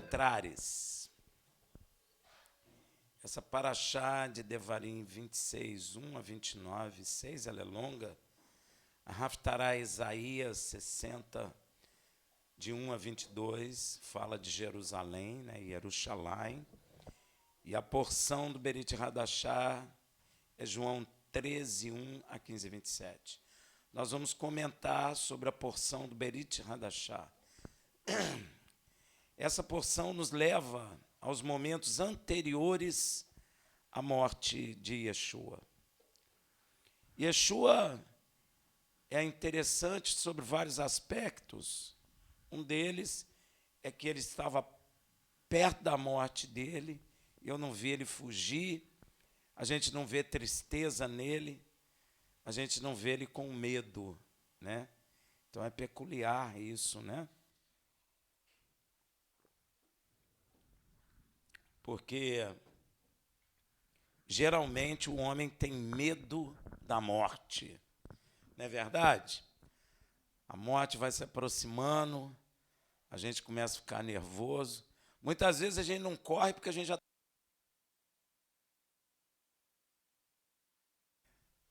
entrares. Essa paraxá de Devarim 26, 1 a 29, 6, ela é longa. A Haftará Isaías 60, de 1 a 22, fala de Jerusalém, né, Yerushalayim. E a porção do Berit Hadashah é João 13, 1 a 15, 27. Nós vamos comentar sobre a porção do Berit Hadashah. Essa porção nos leva aos momentos anteriores à morte de Yeshua. Yeshua é interessante sobre vários aspectos. Um deles é que ele estava perto da morte dele, eu não vi ele fugir, a gente não vê tristeza nele, a gente não vê ele com medo, né? Então é peculiar isso, né? Porque geralmente o homem tem medo da morte, não é verdade? A morte vai se aproximando, a gente começa a ficar nervoso. Muitas vezes a gente não corre porque a gente já...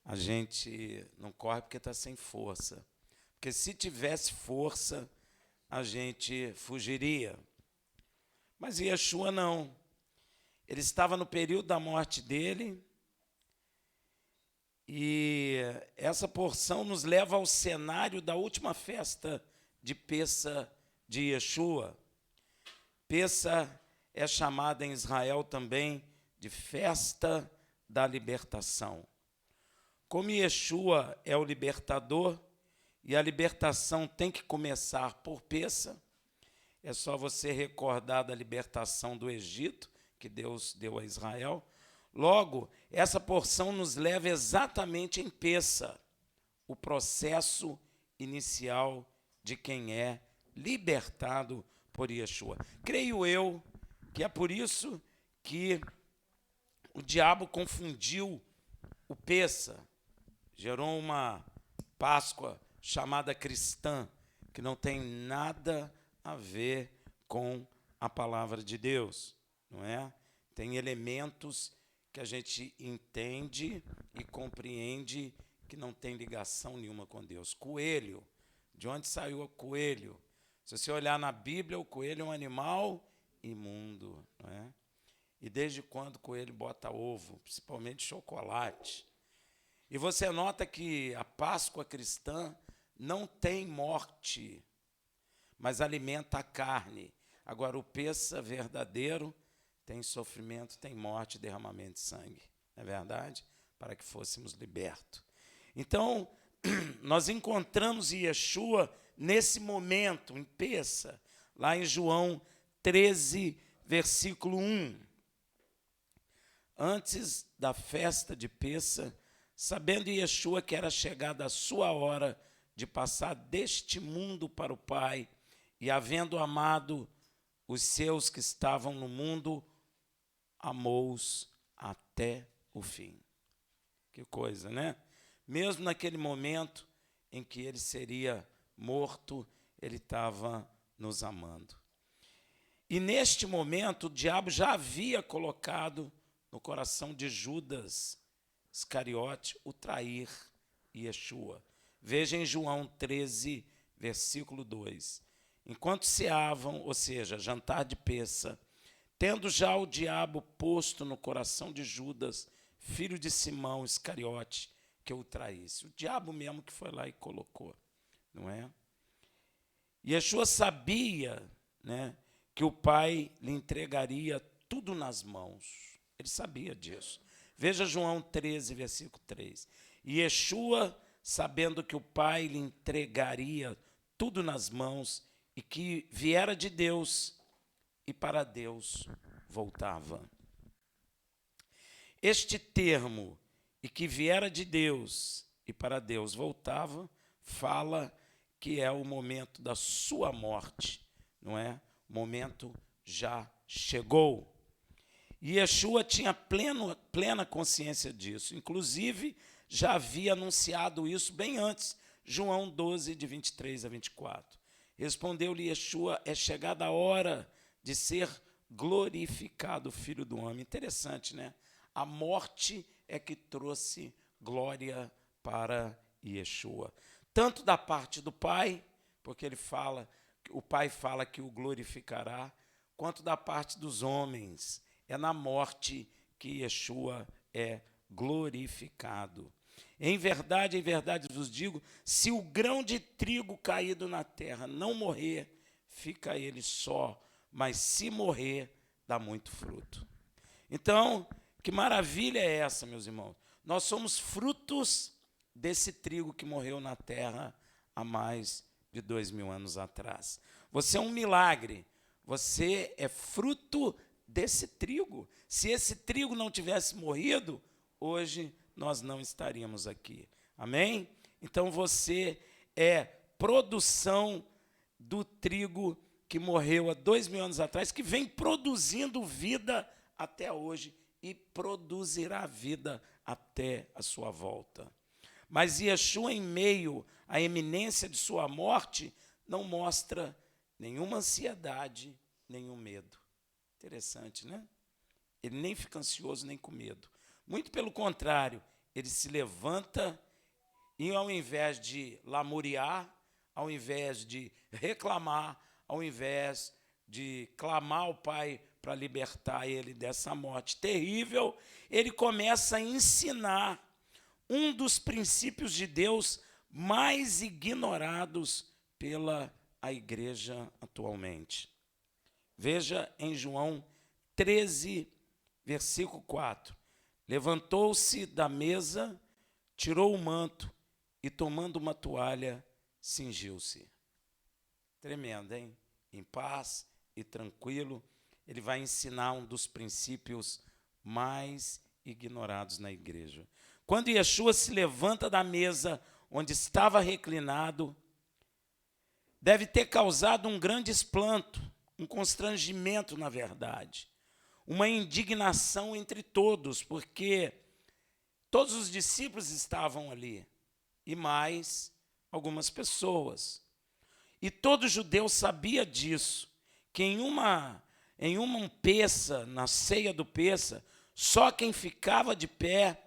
A gente não corre porque está sem força. Porque se tivesse força, a gente fugiria. Mas Yeshua não. Ele estava no período da morte dele, e essa porção nos leva ao cenário da última festa de Pessa de Yeshua. Pessa é chamada em Israel também de festa da libertação. Como Yeshua é o libertador, e a libertação tem que começar por Pessa, é só você recordar da libertação do Egito, que Deus deu a Israel. Logo, essa porção nos leva exatamente em Pessa, o processo inicial de quem é libertado por Yeshua. Creio eu que é por isso que o diabo confundiu o Pessa, gerou uma Páscoa chamada cristã, que não tem nada a ver com a palavra de Deus, não é? Tem elementos que a gente entende e compreende que não tem ligação nenhuma com Deus. Coelho, de onde saiu o coelho? Se você olhar na Bíblia, o coelho é um animal imundo, não é? E desde quando o coelho bota ovo, principalmente chocolate? E você nota que a Páscoa cristã não tem morte, mas alimenta a carne. Agora, o Pessa verdadeiro tem sofrimento, tem morte, derramamento de sangue. Não é verdade? Para que fôssemos libertos. Então, nós encontramos Yeshua nesse momento, em Pessa, lá em João 13, versículo 1. Antes da festa de Pessa, sabendo Yeshua que era chegada a sua hora de passar deste mundo para o Pai, e havendo amado os seus que estavam no mundo, amou-os até o fim. Que coisa, né? Mesmo naquele momento em que ele seria morto, ele estava nos amando. E neste momento, o diabo já havia colocado no coração de Judas Iscariote o trair Yeshua. Veja em João 13, versículo 2. Enquanto ceavam, ou seja, jantar de Pessa, tendo já o diabo posto no coração de Judas, filho de Simão Iscariote, que o traísse. O diabo mesmo que foi lá e colocou, não é? Yeshua sabia, né, que o Pai lhe entregaria tudo nas mãos. Ele sabia disso. Veja João 13, versículo 3. E Yeshua, sabendo que o Pai lhe entregaria tudo nas mãos e que viera de Deus e para Deus voltava. Este termo, e que viera de Deus e para Deus voltava, fala que é o momento da sua morte, não é? O momento já chegou. E Yeshua tinha plena consciência disso. Inclusive, já havia anunciado isso bem antes. João 12, de 23 a 24. Respondeu-lhe Yeshua, é chegada a hora de ser glorificado o Filho do Homem. Interessante, né? A morte é que trouxe glória para Yeshua. Tanto da parte do Pai, porque o Pai fala que o glorificará, quanto da parte dos homens. É na morte que Yeshua é glorificado. Em verdade vos digo, se o grão de trigo caído na terra não morrer, fica ele só, mas se morrer, dá muito fruto. Então, que maravilha é essa, meus irmãos? Nós somos frutos desse trigo que morreu na terra há mais de 2000 anos atrás. Você é um milagre, você é fruto desse trigo. Se esse trigo não tivesse morrido, hoje nós não estaríamos aqui. Amém? Então você é produção do trigo que morreu há 2000 anos atrás, que vem produzindo vida até hoje e produzirá vida até a sua volta. Mas Yeshua, em meio à iminência de sua morte, não mostra nenhuma ansiedade, nenhum medo. Interessante, né? Ele nem fica ansioso, nem com medo. Muito pelo contrário, ele se levanta e, ao invés de lamuriar, ao invés de reclamar, ao invés de clamar ao Pai para libertar ele dessa morte terrível, ele começa a ensinar um dos princípios de Deus mais ignorados pela igreja atualmente. Veja em João 13, versículo 4. Levantou-se da mesa, tirou o manto e, tomando uma toalha, cingiu-se. Tremendo, hein? Em paz e tranquilo, ele vai ensinar um dos princípios mais ignorados na igreja. Quando Yeshua se levanta da mesa onde estava reclinado, deve ter causado um grande espanto, um constrangimento, na verdade, uma indignação entre todos, porque todos os discípulos estavam ali, e mais algumas pessoas. E todo judeu sabia disso, que em um Pessa, na ceia do Pessa, só quem ficava de pé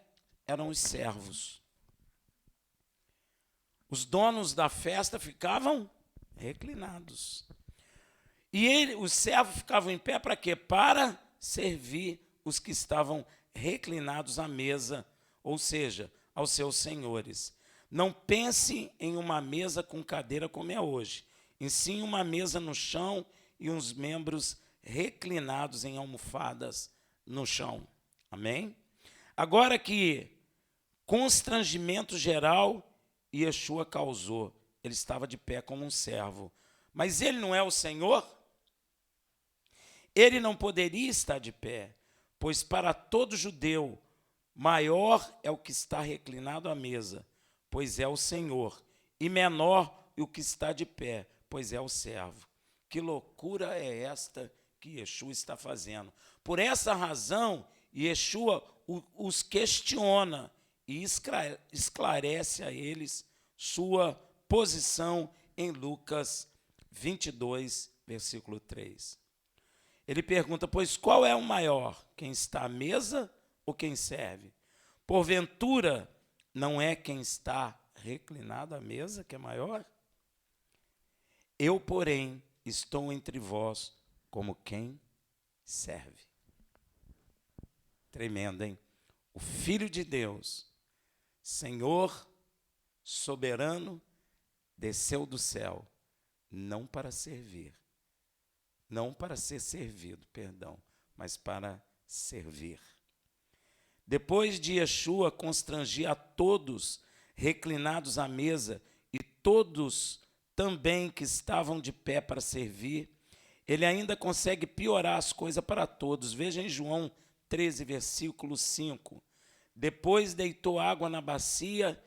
eram os servos. Os donos da festa ficavam reclinados. E os servos ficavam em pé para quê? Para servir os que estavam reclinados à mesa, ou seja, aos seus senhores. Não pense em uma mesa com cadeira como é hoje, e sim uma mesa no chão e uns membros reclinados em almofadas no chão. Amém? Agora que constrangimento geral Yeshua causou, ele estava de pé como um servo. Mas ele não é o Senhor? Ele não poderia estar de pé, pois para todo judeu, maior é o que está reclinado à mesa, pois é o Senhor, e menor o que está de pé, pois é o servo. Que loucura é esta que Yeshua está fazendo? Por essa razão, Yeshua os questiona e esclarece a eles sua posição em Lucas 22, versículo 3. Ele pergunta, pois qual é o maior? Quem está à mesa ou quem serve? Porventura, não é quem está reclinado à mesa que é maior? Eu, porém, estou entre vós como quem serve. Tremendo, hein? O Filho de Deus, Senhor soberano, desceu do céu, não para servir, não para ser servido, mas para servir. Depois de Yeshua constrangir a todos reclinados à mesa e todos também que estavam de pé para servir, ele ainda consegue piorar as coisas para todos. Veja em João 13, versículo 5. Depois deitou água na bacia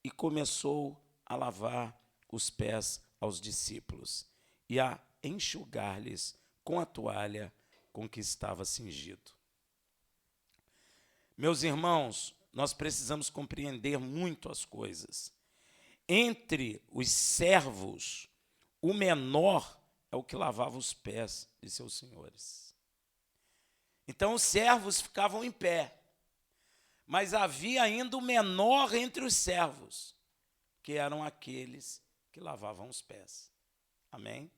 e começou a lavar os pés aos discípulos e a enxugar-lhes com a toalha com que estava cingido. Meus irmãos, nós precisamos compreender muito as coisas. Entre os servos, o menor é o que lavava os pés de seus senhores. Então os servos ficavam em pé, mas havia ainda o menor entre os servos, que eram aqueles que lavavam os pés. Amém?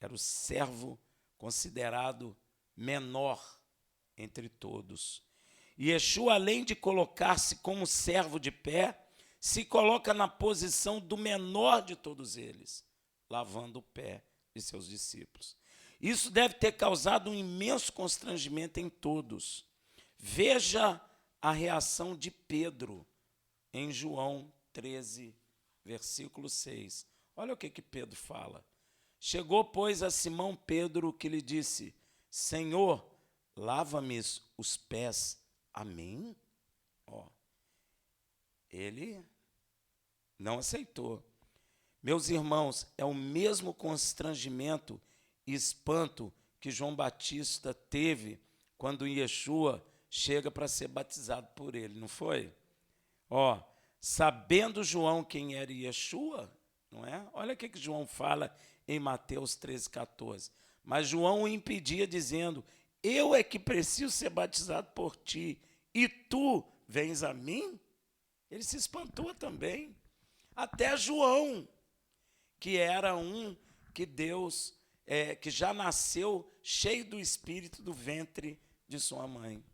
Era o servo considerado menor entre todos. E Yeshua, além de colocar-se como servo de pé, se coloca na posição do menor de todos eles, lavando o pé de seus discípulos. Isso deve ter causado um imenso constrangimento em todos. Veja a reação de Pedro em João 13, versículo 6. Olha o que Pedro fala. Chegou, pois, a Simão Pedro, que lhe disse: Senhor, lava-me os pés a mim? Ele não aceitou. Meus irmãos, é o mesmo constrangimento e espanto que João Batista teve quando Yeshua chega para ser batizado por ele, não foi? Sabendo João quem era Yeshua, não é? Olha o que João fala em Mateus 13,14. Mas João o impedia, dizendo: eu é que preciso ser batizado por ti, e tu vens a mim? Ele se espantou também. Até João, que era um que Deus, que já nasceu cheio do Espírito do ventre de sua mãe.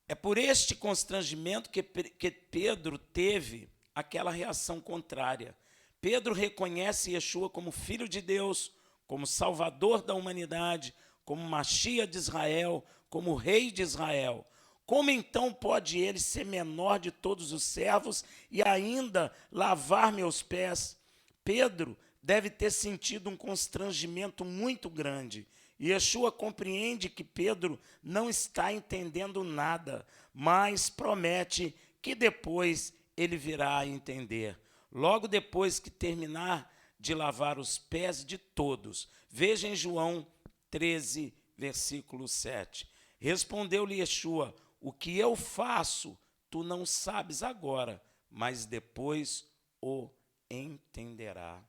É por este constrangimento que Pedro teve aquela reação contrária. Pedro reconhece Yeshua como Filho de Deus, como Salvador da humanidade, como Mashiach de Israel, como Rei de Israel. Como então pode ele ser menor de todos os servos e ainda lavar meus pés? Pedro deve ter sentido um constrangimento muito grande. E Yeshua compreende que Pedro não está entendendo nada, mas promete que depois ele virá a entender. Logo depois que terminar de lavar os pés de todos. Veja em João 13, versículo 7. Respondeu-lhe Yeshua: o que eu faço, tu não sabes agora, mas depois o entenderá.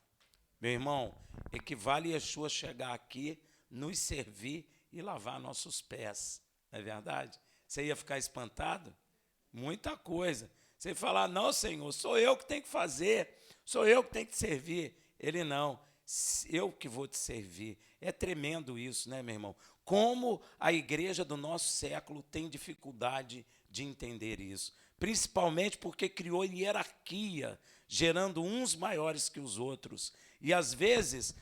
Meu irmão, equivale Yeshua chegar aqui, nos servir e lavar nossos pés. Não é verdade? Você ia ficar espantado? Muita coisa. Você ia falar: não, Senhor, sou eu que tenho que fazer, sou eu que tenho que servir. Ele: não, eu que vou te servir. É tremendo isso, né, meu irmão? Como a igreja do nosso século tem dificuldade de entender isso. Principalmente porque criou hierarquia, gerando uns maiores que os outros. E às vezes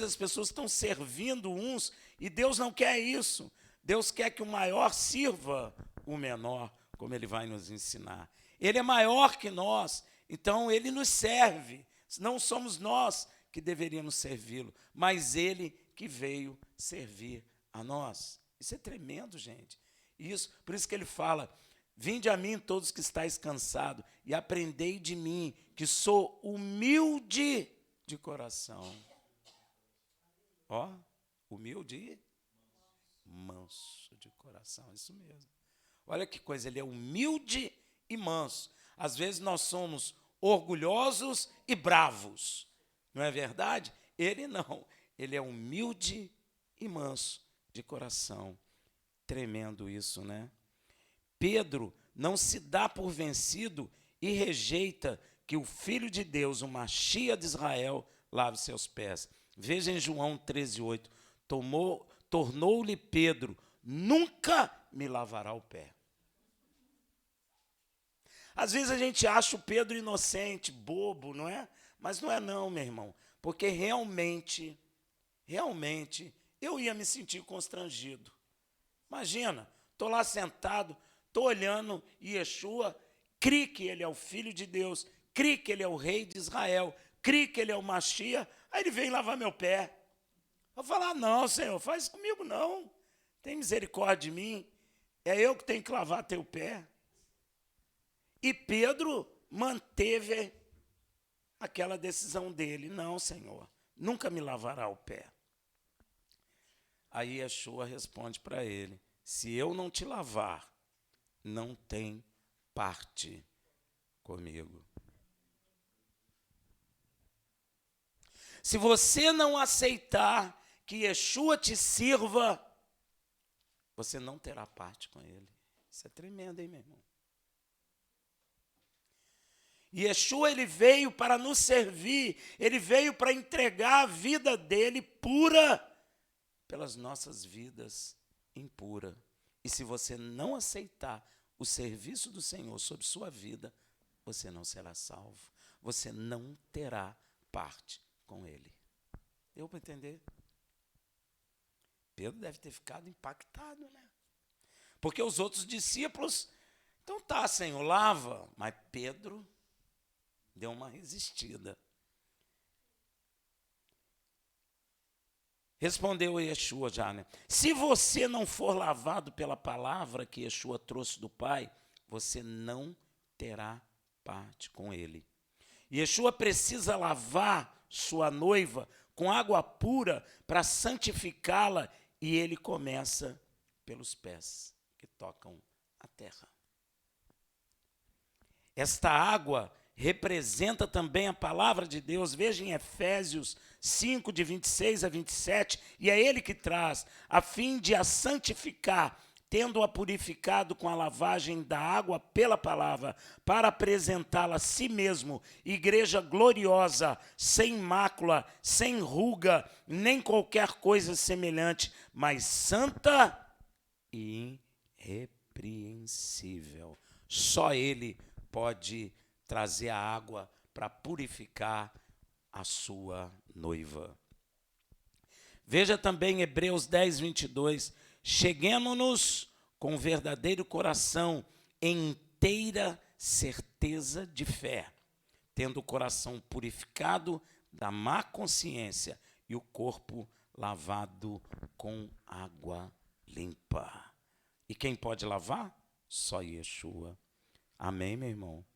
as pessoas estão servindo uns e Deus não quer isso. Deus quer que o maior sirva o menor, como ele vai nos ensinar. Ele é maior que nós, então ele nos serve. Não somos nós que deveríamos servi-lo, mas ele que veio servir a nós. Isso é tremendo, gente. Por isso que ele fala: vinde a mim todos que estáis cansados e aprendei de mim, que sou humilde de coração. Humilde e manso de coração, isso mesmo. Olha que coisa, ele é humilde e manso. Às vezes nós somos orgulhosos e bravos, não é verdade? Ele não, ele é humilde e manso de coração. Tremendo isso, né? Pedro não se dá por vencido e rejeita que o Filho de Deus, o Mashiach de Israel, lave seus pés. Veja em João 13,8. Tornou-lhe Pedro: nunca me lavará o pé. Às vezes a gente acha o Pedro inocente, bobo, não é? Mas não é não, meu irmão. Porque realmente, eu ia me sentir constrangido. Imagina, estou lá sentado, estou olhando Yeshua, criei que ele é o Filho de Deus, criei que ele é o Rei de Israel, criei que ele é o Mashiach, aí ele vem lavar meu pé. Eu vou falar: não, Senhor, faz comigo não. Tem misericórdia de mim. É eu que tenho que lavar teu pé. E Pedro manteve aquela decisão dele: não, Senhor, nunca me lavará o pé. Aí Yeshua responde para ele: se eu não te lavar, não tem parte comigo. Se você não aceitar que Yeshua te sirva, você não terá parte com ele. Isso é tremendo, hein, meu irmão? E Yeshua, ele veio para nos servir, ele veio para entregar a vida dele pura pelas nossas vidas impuras. E se você não aceitar o serviço do Senhor sobre sua vida, você não será salvo. Você não terá parte com ele. Deu para entender? Pedro deve ter ficado impactado, né? Porque os outros discípulos, então tá, Senhor, lava. Mas Pedro deu uma resistida. Respondeu Yeshua já, né? Se você não for lavado pela palavra que Yeshua trouxe do Pai, você não terá parte com ele. Yeshua precisa lavar sua noiva com água pura para santificá-la, e ele começa pelos pés que tocam a terra. Esta água representa também a palavra de Deus. Veja em Efésios 5, de 26 a 27, e é ele que traz, a fim de a santificar, tendo-a purificado com a lavagem da água pela palavra, para apresentá-la a si mesmo, igreja gloriosa, sem mácula, sem ruga, nem qualquer coisa semelhante, mas santa e irrepreensível. Só ele pode trazer a água para purificar a sua noiva. Veja também Hebreus 10, 22. Cheguemo-nos com verdadeiro coração, em inteira certeza de fé, tendo o coração purificado da má consciência e o corpo lavado com água limpa. E quem pode lavar? Só Yeshua. Amém, meu irmão?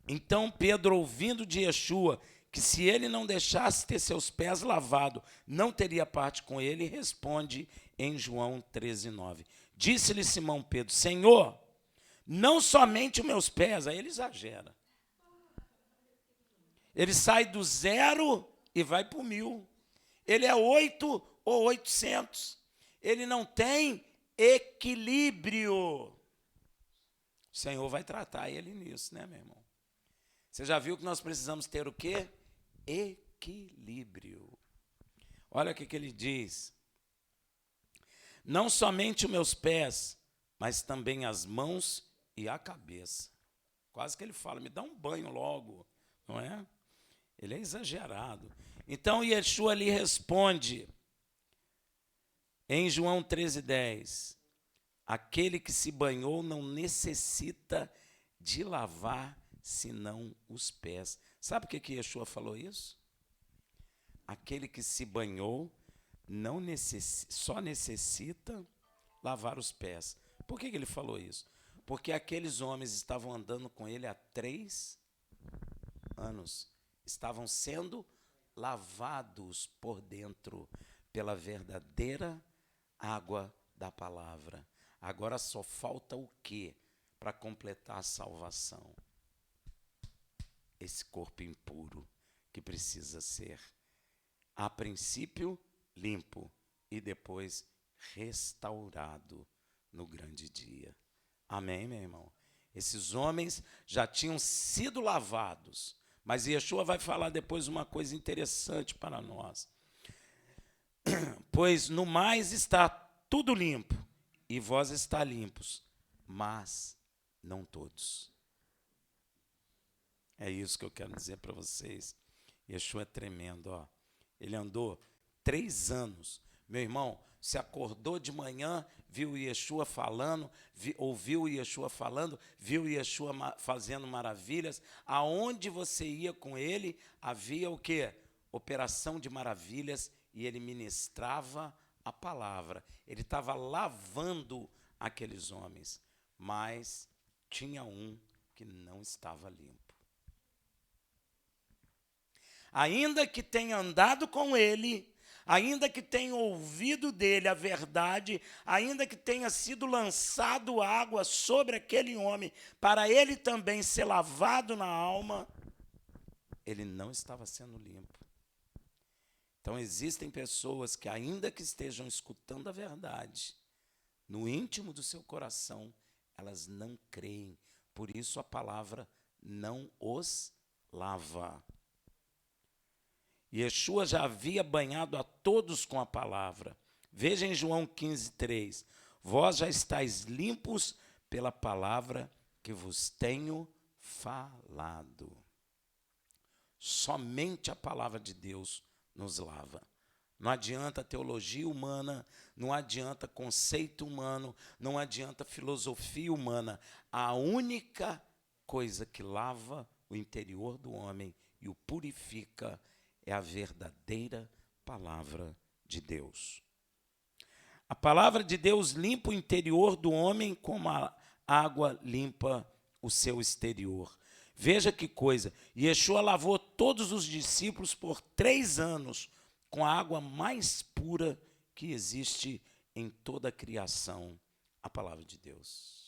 Então Pedro, ouvindo de Yeshua, que se ele não deixasse ter seus pés lavados, não teria parte com ele, responde em João 13, 9. Disse-lhe Simão Pedro: Senhor, não somente os meus pés, aí ele exagera. Ele sai do 0 e vai para o 1000. Ele é 8 ou 800. Ele não tem equilíbrio. O Senhor vai tratar ele nisso, né, meu irmão? Você já viu que nós precisamos ter o quê? Equilíbrio. Olha o que ele diz. Não somente os meus pés, mas também as mãos e a cabeça. Quase que ele fala, me dá um banho logo, não é? Ele é exagerado. Então Yeshua lhe responde, em João 13:10, aquele que se banhou não necessita de lavar senão os pés. Sabe por que Yeshua falou isso? Aquele que se banhou não só necessita lavar os pés. Por que ele falou isso? Porque aqueles homens estavam andando com ele há 3 anos. Estavam sendo lavados por dentro pela verdadeira água da palavra. Agora só falta o quê para completar a salvação? Esse corpo impuro que precisa ser, a princípio, limpo e depois restaurado no grande dia. Amém, meu irmão? Esses homens já tinham sido lavados, mas Yeshua vai falar depois uma coisa interessante para nós. Pois no mais está tudo limpo, e vós está limpos, mas não todos. É isso que eu quero dizer para vocês. Yeshua é tremendo, ó. Ele andou 3 anos. Meu irmão, se acordou de manhã, viu Yeshua falando, ouviu Yeshua falando, viu Yeshua fazendo maravilhas. Aonde você ia com ele, havia o quê? Operação de maravilhas, e ele ministrava a palavra. Ele estava lavando aqueles homens, mas tinha um que não estava limpo. Ainda que tenha andado com ele, ainda que tenha ouvido dele a verdade, ainda que tenha sido lançado água sobre aquele homem, para ele também ser lavado na alma, ele não estava sendo limpo. Então, existem pessoas que, ainda que estejam escutando a verdade, no íntimo do seu coração, elas não creem. Por isso, a palavra não os lava. Yeshua já havia banhado a todos com a palavra. Veja em João 15:3. Vós já estáis limpos pela palavra que vos tenho falado. Somente a palavra de Deus nos lava. Não adianta teologia humana, não adianta conceito humano, não adianta filosofia humana. A única coisa que lava o interior do homem e o purifica é a verdadeira palavra de Deus. A palavra de Deus limpa o interior do homem como a água limpa o seu exterior. Veja que coisa, Yeshua lavou todos os discípulos por 3 anos com a água mais pura que existe em toda a criação, a palavra de Deus.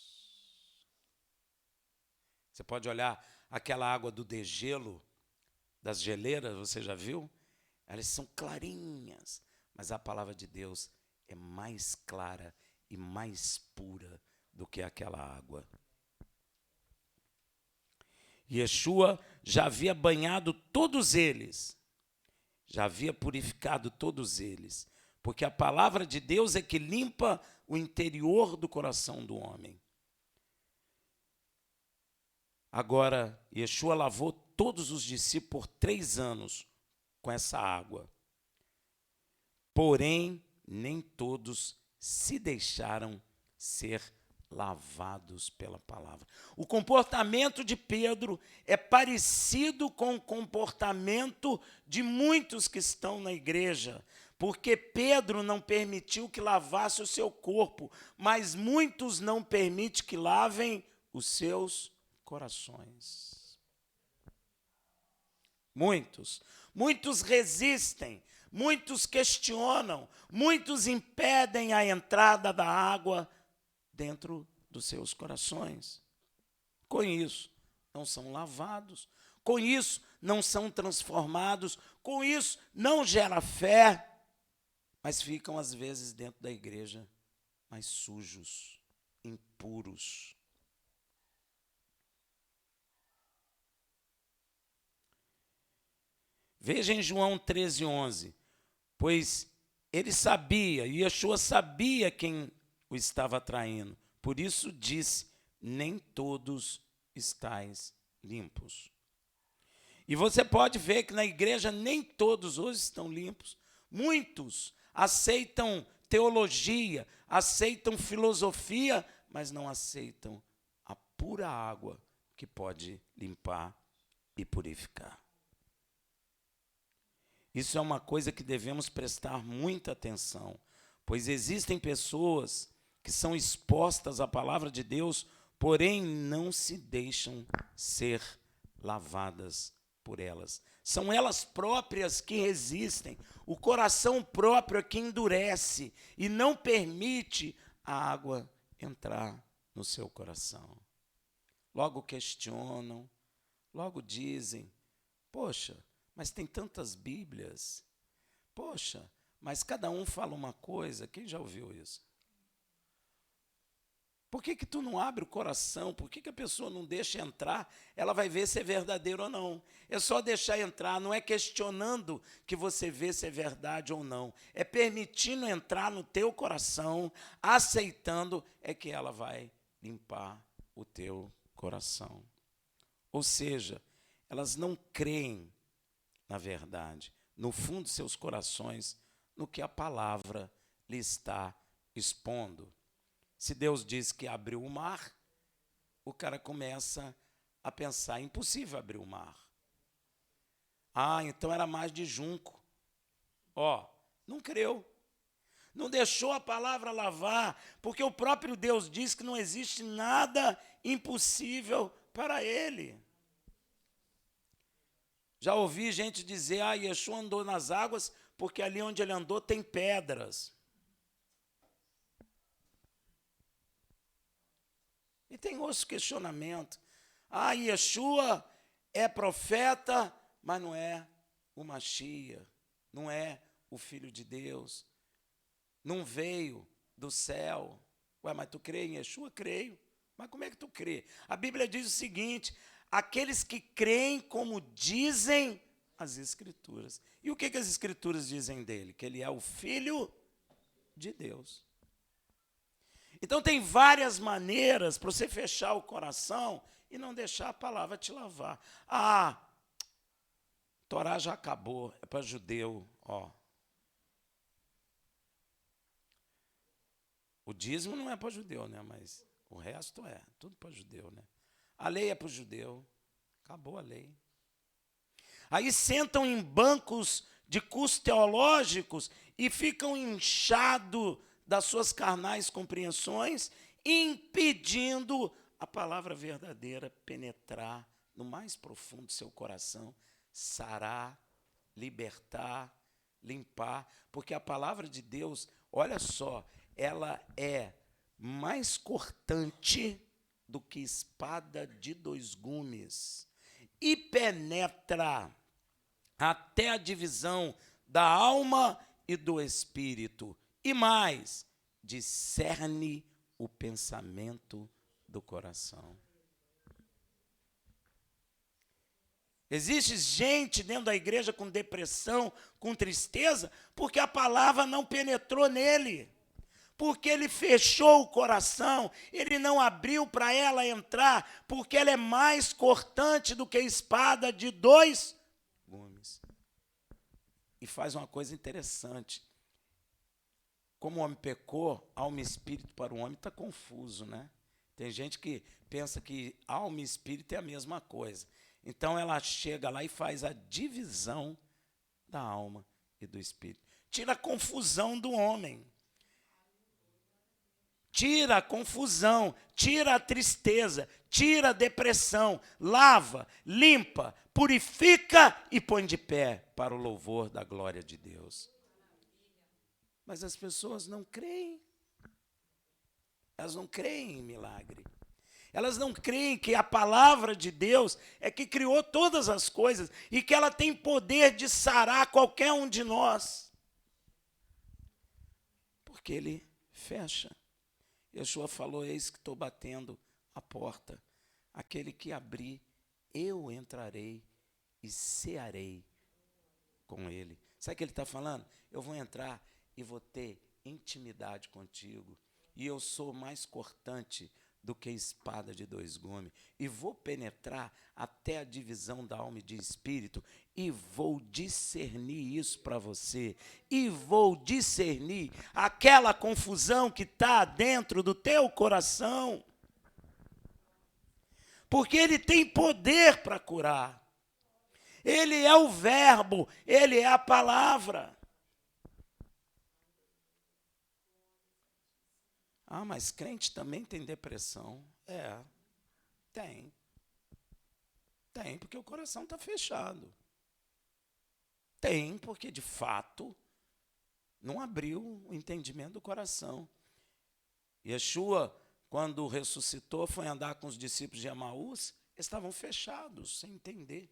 Você pode olhar aquela água do degelo, das geleiras, você já viu? Elas são clarinhas, mas a palavra de Deus é mais clara e mais pura do que aquela água. Yeshua já havia banhado todos eles, já havia purificado todos eles, porque a palavra de Deus é que limpa o interior do coração do homem. Agora, Yeshua lavou todos os discípulos por 3 anos com essa água. Porém, nem todos se deixaram ser lavados pela palavra. O comportamento de Pedro é parecido com o comportamento de muitos que estão na igreja, porque Pedro não permitiu que lavasse o seu corpo, mas muitos não permitem que lavem os seus corações. Muitos resistem, muitos questionam, muitos impedem a entrada da água dentro dos seus corações. Com isso, não são lavados, com isso, não são transformados, com isso, não gera fé, mas ficam, às vezes, dentro da igreja, mais sujos, impuros. Veja em João 13:11, pois ele sabia, Yeshua sabia quem o estava traindo. Por isso disse, nem todos estáis limpos. E você pode ver que na igreja nem todos hoje estão limpos. Muitos aceitam teologia, aceitam filosofia, mas não aceitam a pura água que pode limpar e purificar. Isso é uma coisa que devemos prestar muita atenção, pois existem pessoas que são expostas à palavra de Deus, porém não se deixam ser lavadas por elas. São elas próprias que resistem, o coração próprio é que endurece e não permite a água entrar no seu coração. Logo questionam, logo dizem, poxa, mas tem tantas Bíblias. Poxa, mas cada um fala uma coisa. Quem já ouviu isso? Por que tu não abre o coração? Por que a pessoa não deixa entrar? Ela vai ver se é verdadeiro ou não. É só deixar entrar, não é questionando que você vê se é verdade ou não. É permitindo entrar no teu coração, aceitando, é que ela vai limpar o teu coração. Ou seja, elas não creem na verdade, no fundo de seus corações, no que a palavra lhe está expondo. Se Deus diz que abriu o mar, o cara começa a pensar, impossível abrir o mar. Ah, então era mais de junco. Não creu. Não deixou a palavra lavar, porque o próprio Deus diz que não existe nada impossível para ele. Já ouvi gente dizer, Yeshua andou nas águas porque ali onde ele andou tem pedras. E tem outro questionamento. Yeshua é profeta, mas não é o Mashiach. não é o Filho de Deus, não veio do céu. Ué, mas tu crê em Yeshua? Creio. Mas como é que tu crê? A Bíblia diz o seguinte: aqueles que creem como dizem as Escrituras. E o que as Escrituras dizem dele? Que ele é o Filho de Deus. Então tem várias maneiras para você fechar o coração e não deixar a palavra te lavar. Ah, Torá já acabou, é para judeu, ó. O dízimo não é para judeu, né? Mas o resto é, tudo para judeu, né? A lei é para o judeu, acabou a lei. Aí sentam em bancos de cursos teológicos e ficam inchados das suas carnais compreensões, impedindo a palavra verdadeira penetrar no mais profundo do seu coração, sarar, libertar, limpar, porque a palavra de Deus, olha só, ela é mais cortante do que espada de 2 gumes e penetra até a divisão da alma e do espírito, e mais, discerne o pensamento do coração. Existe gente dentro da igreja com depressão, com tristeza, porque a palavra não penetrou nele. Porque ele fechou o coração, ele não abriu para ela entrar, porque ela é mais cortante do que a espada de 2 gumes. E faz uma coisa interessante. Como o homem pecou, alma e espírito para o homem está confuso, né? Tem gente que pensa que alma e espírito é a mesma coisa. Então ela chega lá e faz a divisão da alma e do espírito. Tira a confusão do homem. Tira a confusão, tira a tristeza, tira a depressão, lava, limpa, purifica e põe de pé para o louvor da glória de Deus. Mas as pessoas não creem. Elas não creem em milagre. Elas não creem que a palavra de Deus é que criou todas as coisas e que ela tem poder de sarar qualquer um de nós. Porque ele fecha. Yeshua falou: eis que estou batendo a porta. Aquele que abrir, eu entrarei e cearei com ele. Sabe o que ele está falando? Eu vou entrar e vou ter intimidade contigo. E eu sou mais cortante do que espada de 2 gumes. E vou penetrar até a divisão da alma e de espírito. E vou discernir isso para você. E vou discernir aquela confusão que está dentro do teu coração. Porque ele tem poder para curar. Ele é o verbo, ele é a palavra. Ah, mas crente também tem depressão. É, tem. Tem, porque o coração está fechado. Tem, porque de fato não abriu o entendimento do coração. Yeshua, quando ressuscitou, foi andar com os discípulos de Emaús, estavam fechados, sem entender.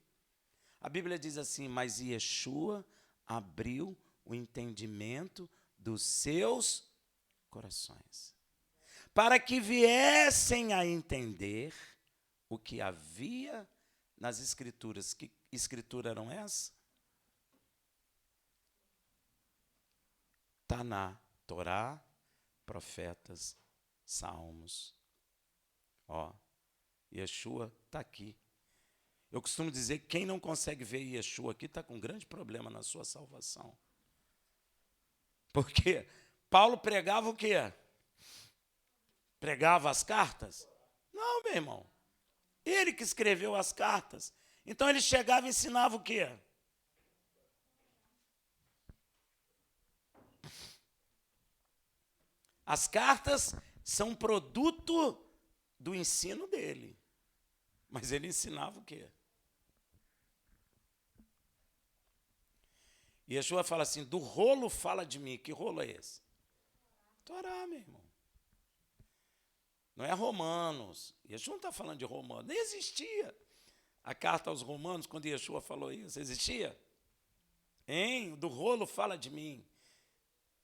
A Bíblia diz assim: mas Yeshua abriu o entendimento dos seus corações, para que viessem a entender o que havia nas Escrituras. Que Escritura eram essas? Taná, Torá, profetas, salmos. Ó, Yeshua está aqui. Eu costumo dizer que quem não consegue ver Yeshua aqui está com um grande problema na sua salvação. Porque Paulo pregava o quê? Pregava as cartas? Não, meu irmão. Ele que escreveu as cartas. Então ele chegava e ensinava o quê? As cartas são produto do ensino dele. Mas ele ensinava o quê? E Yeshua fala assim: do rolo fala de mim. Que rolo é esse? Torá, meu irmão. Não é Romanos. Yeshua não está falando de Romanos. Nem existia a carta aos Romanos quando Yeshua falou isso. Existia? Hein? Do rolo fala de mim.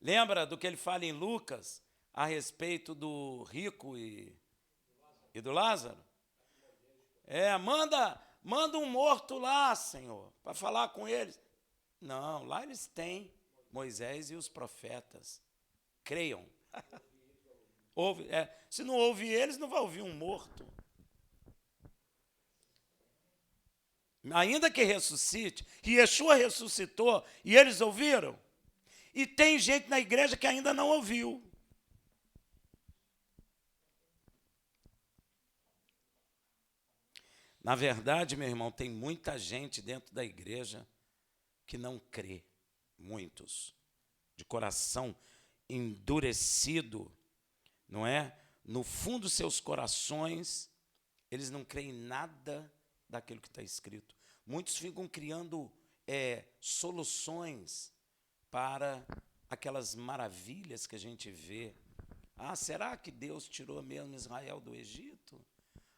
Lembra do que ele fala em Lucas a respeito do rico e do Lázaro? Manda um morto lá, Senhor, para falar com eles. Não, lá eles têm Moisés e os profetas. Creiam. Se não ouvir eles, não vai ouvir um morto. Ainda que ressuscite, que Yeshua ressuscitou e eles ouviram. E tem gente na igreja que ainda não ouviu. Na verdade, meu irmão, tem muita gente dentro da igreja que não crê. Muitos. De coração endurecido, não é? No fundo dos seus corações, eles não creem em nada daquilo que está escrito. Muitos ficam criando soluções para aquelas maravilhas que a gente vê. Ah, será que Deus tirou mesmo Israel do Egito?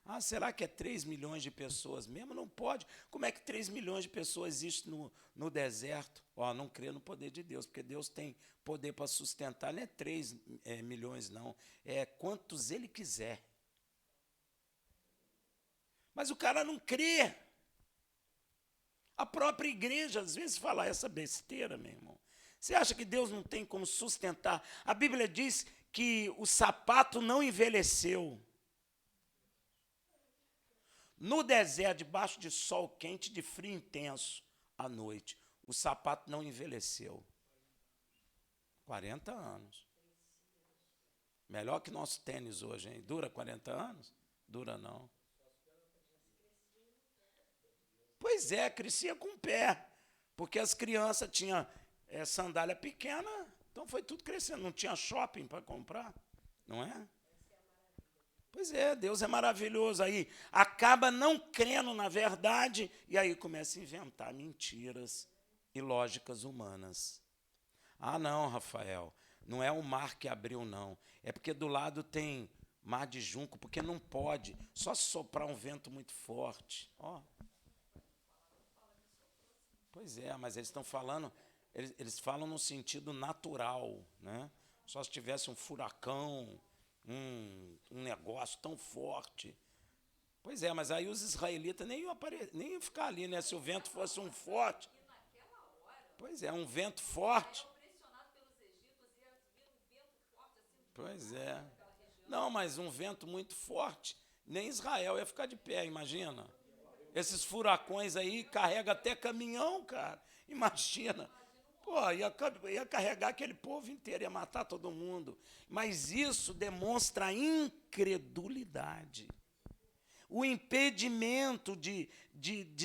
Ah, será que é 3 milhões de pessoas mesmo? Não pode. Como é que 3 milhões de pessoas existem no deserto? Não crê no poder de Deus, porque Deus tem poder para sustentar. Não é 3 milhões, não. É quantos Ele quiser. Mas o cara não crê. A própria igreja, às vezes, fala essa besteira, meu irmão. Você acha que Deus não tem como sustentar? A Bíblia diz que o sapato não envelheceu. No deserto, debaixo de sol quente, de frio intenso, à noite, o sapato não envelheceu. 40 anos. Melhor que nosso tênis hoje, hein? Dura 40 anos? Dura não. Pois é, crescia com o pé, porque as crianças tinham sandália pequena, então foi tudo crescendo, não tinha shopping para comprar, não é? Pois é, Deus é maravilhoso. Aí acaba não crendo na verdade e aí começa a inventar mentiras e lógicas humanas. Ah, não, Rafael, não é o mar que abriu, não. É porque do lado tem mar de junco, porque não pode, só soprar um vento muito forte. Pois é, mas eles estão falando, eles falam no sentido natural, né? Só se tivesse um furacão, um negócio tão forte. Pois é, mas aí os israelitas nem iam ficar ali, né? Se o vento fosse um forte. Pois é, um vento forte. Pois é. Não, mas um vento muito forte, nem Israel ia ficar de pé, imagina. Esses furacões aí carrega até caminhão, cara. Imagina. Pô, ia carregar aquele povo inteiro, ia matar todo mundo. Mas isso demonstra a incredulidade. O impedimento de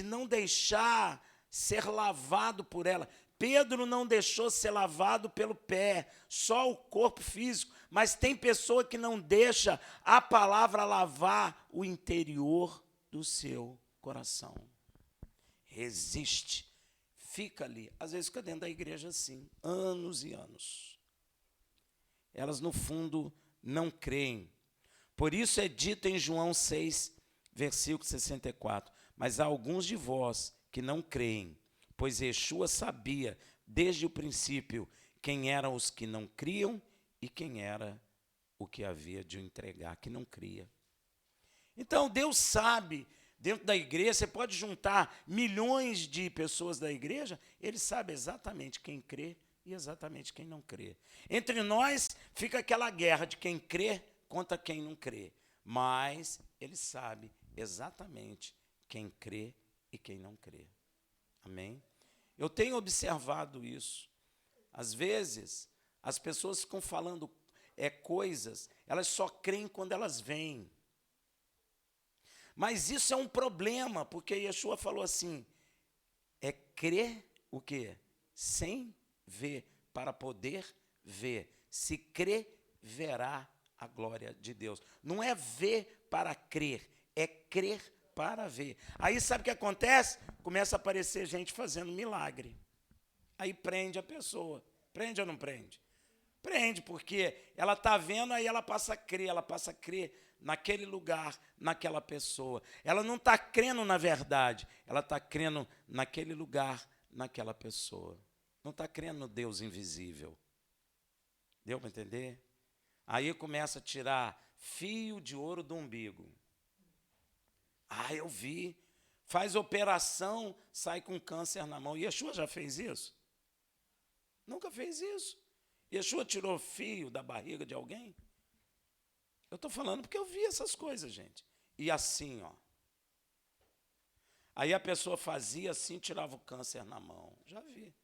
não deixar ser lavado por ela. Pedro não deixou ser lavado pelo pé, só o corpo físico. Mas tem pessoa que não deixa a palavra lavar o interior do seu coração. Resiste. Fica ali, às vezes fica dentro da igreja assim, anos e anos. Elas, no fundo, não creem. Por isso é dito em João 6, versículo 64, mas há alguns de vós que não creem, pois Yeshua sabia, desde o princípio, quem eram os que não criam e quem era o que havia de o entregar, que não cria. Então, Deus sabe. Dentro da igreja, você pode juntar milhões de pessoas da igreja, ele sabe exatamente quem crê e exatamente quem não crê. Entre nós, fica aquela guerra de quem crê contra quem não crê. Mas ele sabe exatamente quem crê e quem não crê. Amém? Eu tenho observado isso. Às vezes, as pessoas ficam falando coisas, elas só creem quando elas veem. Mas isso é um problema, porque Yeshua falou assim, crer o quê? Sem ver, para poder ver. Se crer, verá a glória de Deus. Não é ver para crer, é crer para ver. Aí sabe o que acontece? Começa a aparecer gente fazendo milagre. Aí prende a pessoa. Prende ou não prende? Prende, porque ela está vendo, aí ela passa a crer naquele lugar, naquela pessoa. Ela não está crendo na verdade, ela está crendo naquele lugar, naquela pessoa. Não está crendo no Deus invisível. Deu para entender? Aí começa a tirar fio de ouro do umbigo. Eu vi. Faz operação, sai com câncer na mão. Yeshua já fez isso? Nunca fez isso. Yeshua tirou fio da barriga de alguém? Eu estou falando porque eu vi essas coisas, gente. E assim, ó. Aí a pessoa fazia assim, tirava o câncer na mão. Já vi.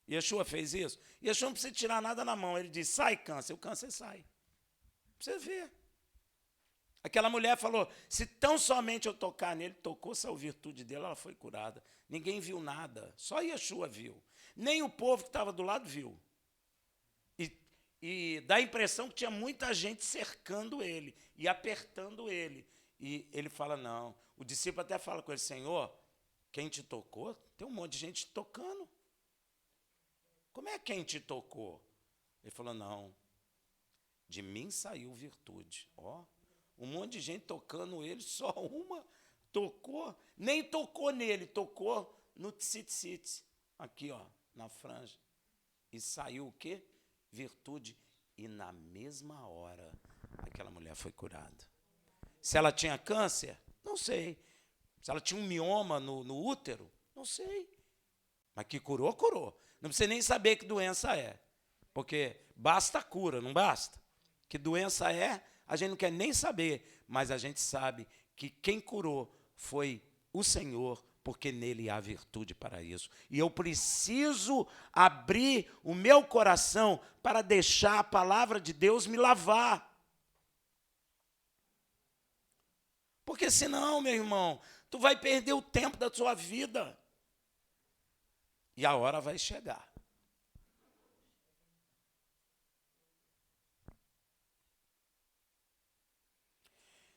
Yeshua fez isso? Yeshua não precisa tirar nada na mão. Ele diz, sai câncer. O câncer sai. Pra você ver. Aquela mulher falou, se tão somente eu tocar nele, tocou, saiu virtude dele, ela foi curada. Ninguém viu nada, só Yeshua viu. Nem o povo que estava do lado viu. E dá a impressão que tinha muita gente cercando ele e apertando ele. E ele fala, não. O discípulo até fala com ele, Senhor, quem te tocou? Tem um monte de gente tocando. Como é quem te tocou? Ele falou, não, de mim saiu virtude. Um monte de gente tocando ele, só uma tocou, nem tocou nele, tocou no tzitzit, aqui, na franja. E saiu o quê? Virtude. E na mesma hora, aquela mulher foi curada. Se ela tinha câncer? Não sei. Se ela tinha um mioma no útero? Não sei. Mas que curou, curou. Não precisa nem saber que doença é. Porque basta a cura, não basta? Que doença é, a gente não quer nem saber, mas a gente sabe que quem curou foi o Senhor, porque nele há virtude para isso. E eu preciso abrir o meu coração para deixar a palavra de Deus me lavar. Porque senão, meu irmão, tu vai perder o tempo da sua vida. E a hora vai chegar.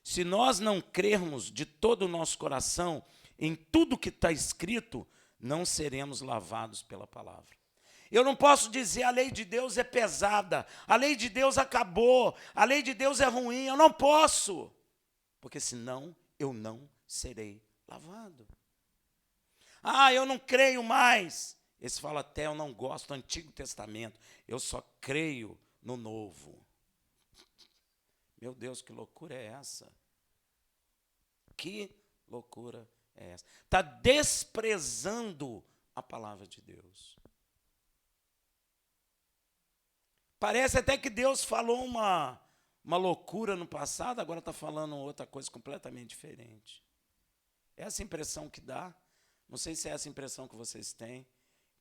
Se nós não crermos de todo o nosso coração em tudo que está escrito, não seremos lavados pela palavra. Eu não posso dizer a lei de Deus é pesada, a lei de Deus acabou, a lei de Deus é ruim, eu não posso, porque senão eu não serei lavado. Eu não creio mais. Esse fala até, eu não gosto do Antigo Testamento, eu só creio no Novo. Meu Deus, que loucura é essa? Que loucura é essa? Está desprezando a palavra de Deus. Parece até que Deus falou uma loucura no passado, agora está falando outra coisa completamente diferente. É essa impressão que dá. Não sei se é essa impressão que vocês têm,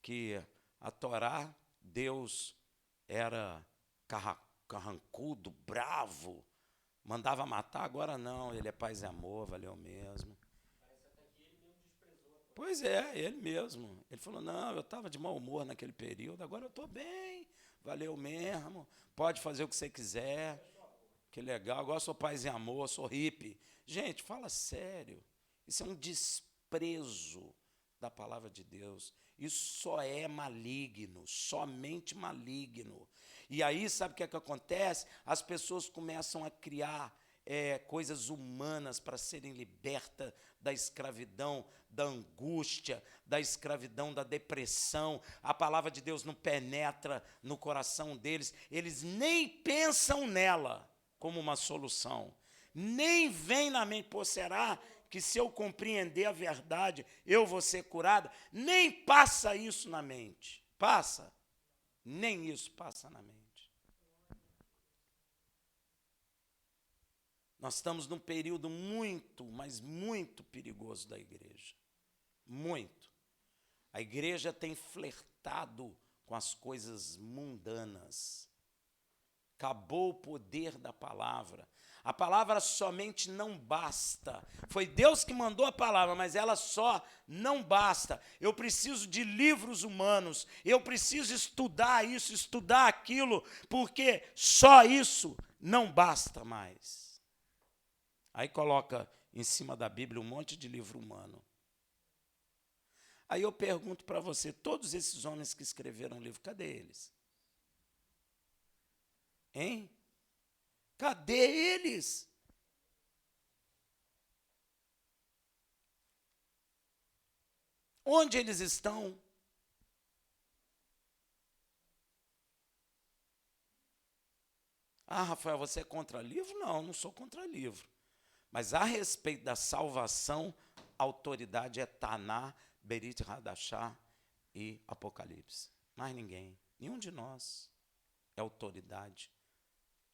que a Torá, Deus era carrancudo, bravo, mandava matar, agora não, ele é paz e amor, valeu mesmo. Parece até que ele mesmo desprezou. Pois é, ele mesmo. Ele falou, não, eu estava de mau humor naquele período, agora eu estou bem, valeu mesmo, pode fazer o que você quiser, que legal, agora eu sou paz e amor, sou hippie. Gente, fala sério, isso é um desprezo da palavra de Deus. Isso só é maligno, somente maligno. E aí, sabe o que é que acontece? As pessoas começam a criar coisas humanas para serem libertas da escravidão, da angústia, da escravidão, da depressão. A palavra de Deus não penetra no coração deles. Eles nem pensam nela como uma solução. Nem vem na mente, será que se eu compreender a verdade, eu vou ser curado? Nem passa isso na mente. Passa? Nem isso passa na mente. Nós estamos num período muito, mas muito perigoso da igreja. Muito. A igreja tem flertado com as coisas mundanas. Acabou o poder da palavra. A palavra somente não basta. Foi Deus que mandou a palavra, mas ela só não basta. Eu preciso de livros humanos. Eu preciso estudar isso, estudar aquilo, porque só isso não basta mais. Aí coloca em cima da Bíblia um monte de livro humano. Aí eu pergunto para você, todos esses homens que escreveram o livro, cadê eles? Hein? Cadê eles? Onde eles estão? Ah, Rafael, você é contra livro? Não, não sou contra livro. Mas a respeito da salvação, a autoridade é Taná, Berit Hadashá e Apocalipse. Mais ninguém, nenhum de nós é autoridade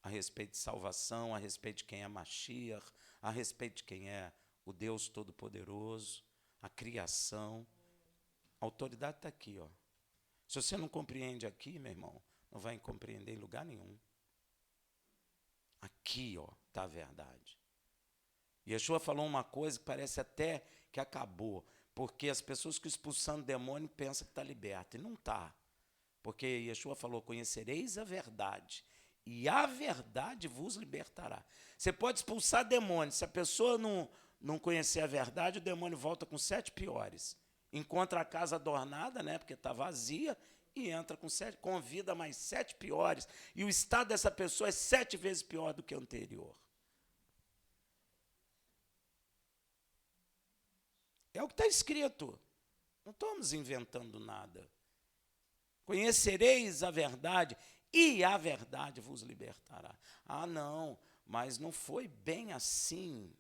a respeito de salvação, a respeito de quem é Mashiach, a respeito de quem é o Deus Todo-Poderoso, a criação. A autoridade está aqui, ó. Se você não compreende aqui, meu irmão, não vai compreender em lugar nenhum. Aqui, ó, está a verdade. Yeshua falou uma coisa que parece até que acabou, porque as pessoas que expulsando demônio pensam que está liberto, e não está. Porque Yeshua falou, conhecereis a verdade, e a verdade vos libertará. Você pode expulsar demônio, se a pessoa não conhecer a verdade, o demônio volta com 7 piores. Encontra a casa adornada, né, porque está vazia, e entra com 7, convida mais 7 piores. E o estado dessa pessoa é 7 vezes pior do que o anterior. É o que está escrito. Não estamos inventando nada. Conhecereis a verdade, e a verdade vos libertará. Ah, não, mas não foi bem assim.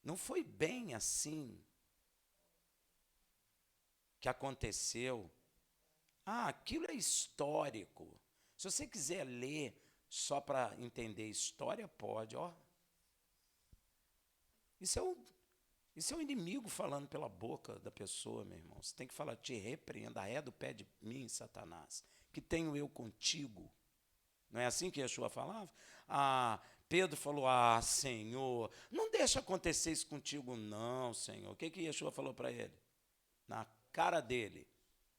Não foi bem assim que aconteceu. Ah, aquilo é histórico. Se você quiser ler só para entender história, pode, ó. Isso é um inimigo falando pela boca da pessoa, meu irmão. Você tem que falar, te repreenda, arreda o pé de mim, Satanás, que tenho eu contigo. Não é assim que Yeshua falava? Ah, Pedro falou, ah, Senhor, não deixa acontecer isso contigo não, Senhor. O que Yeshua falou para ele? Na cara dele,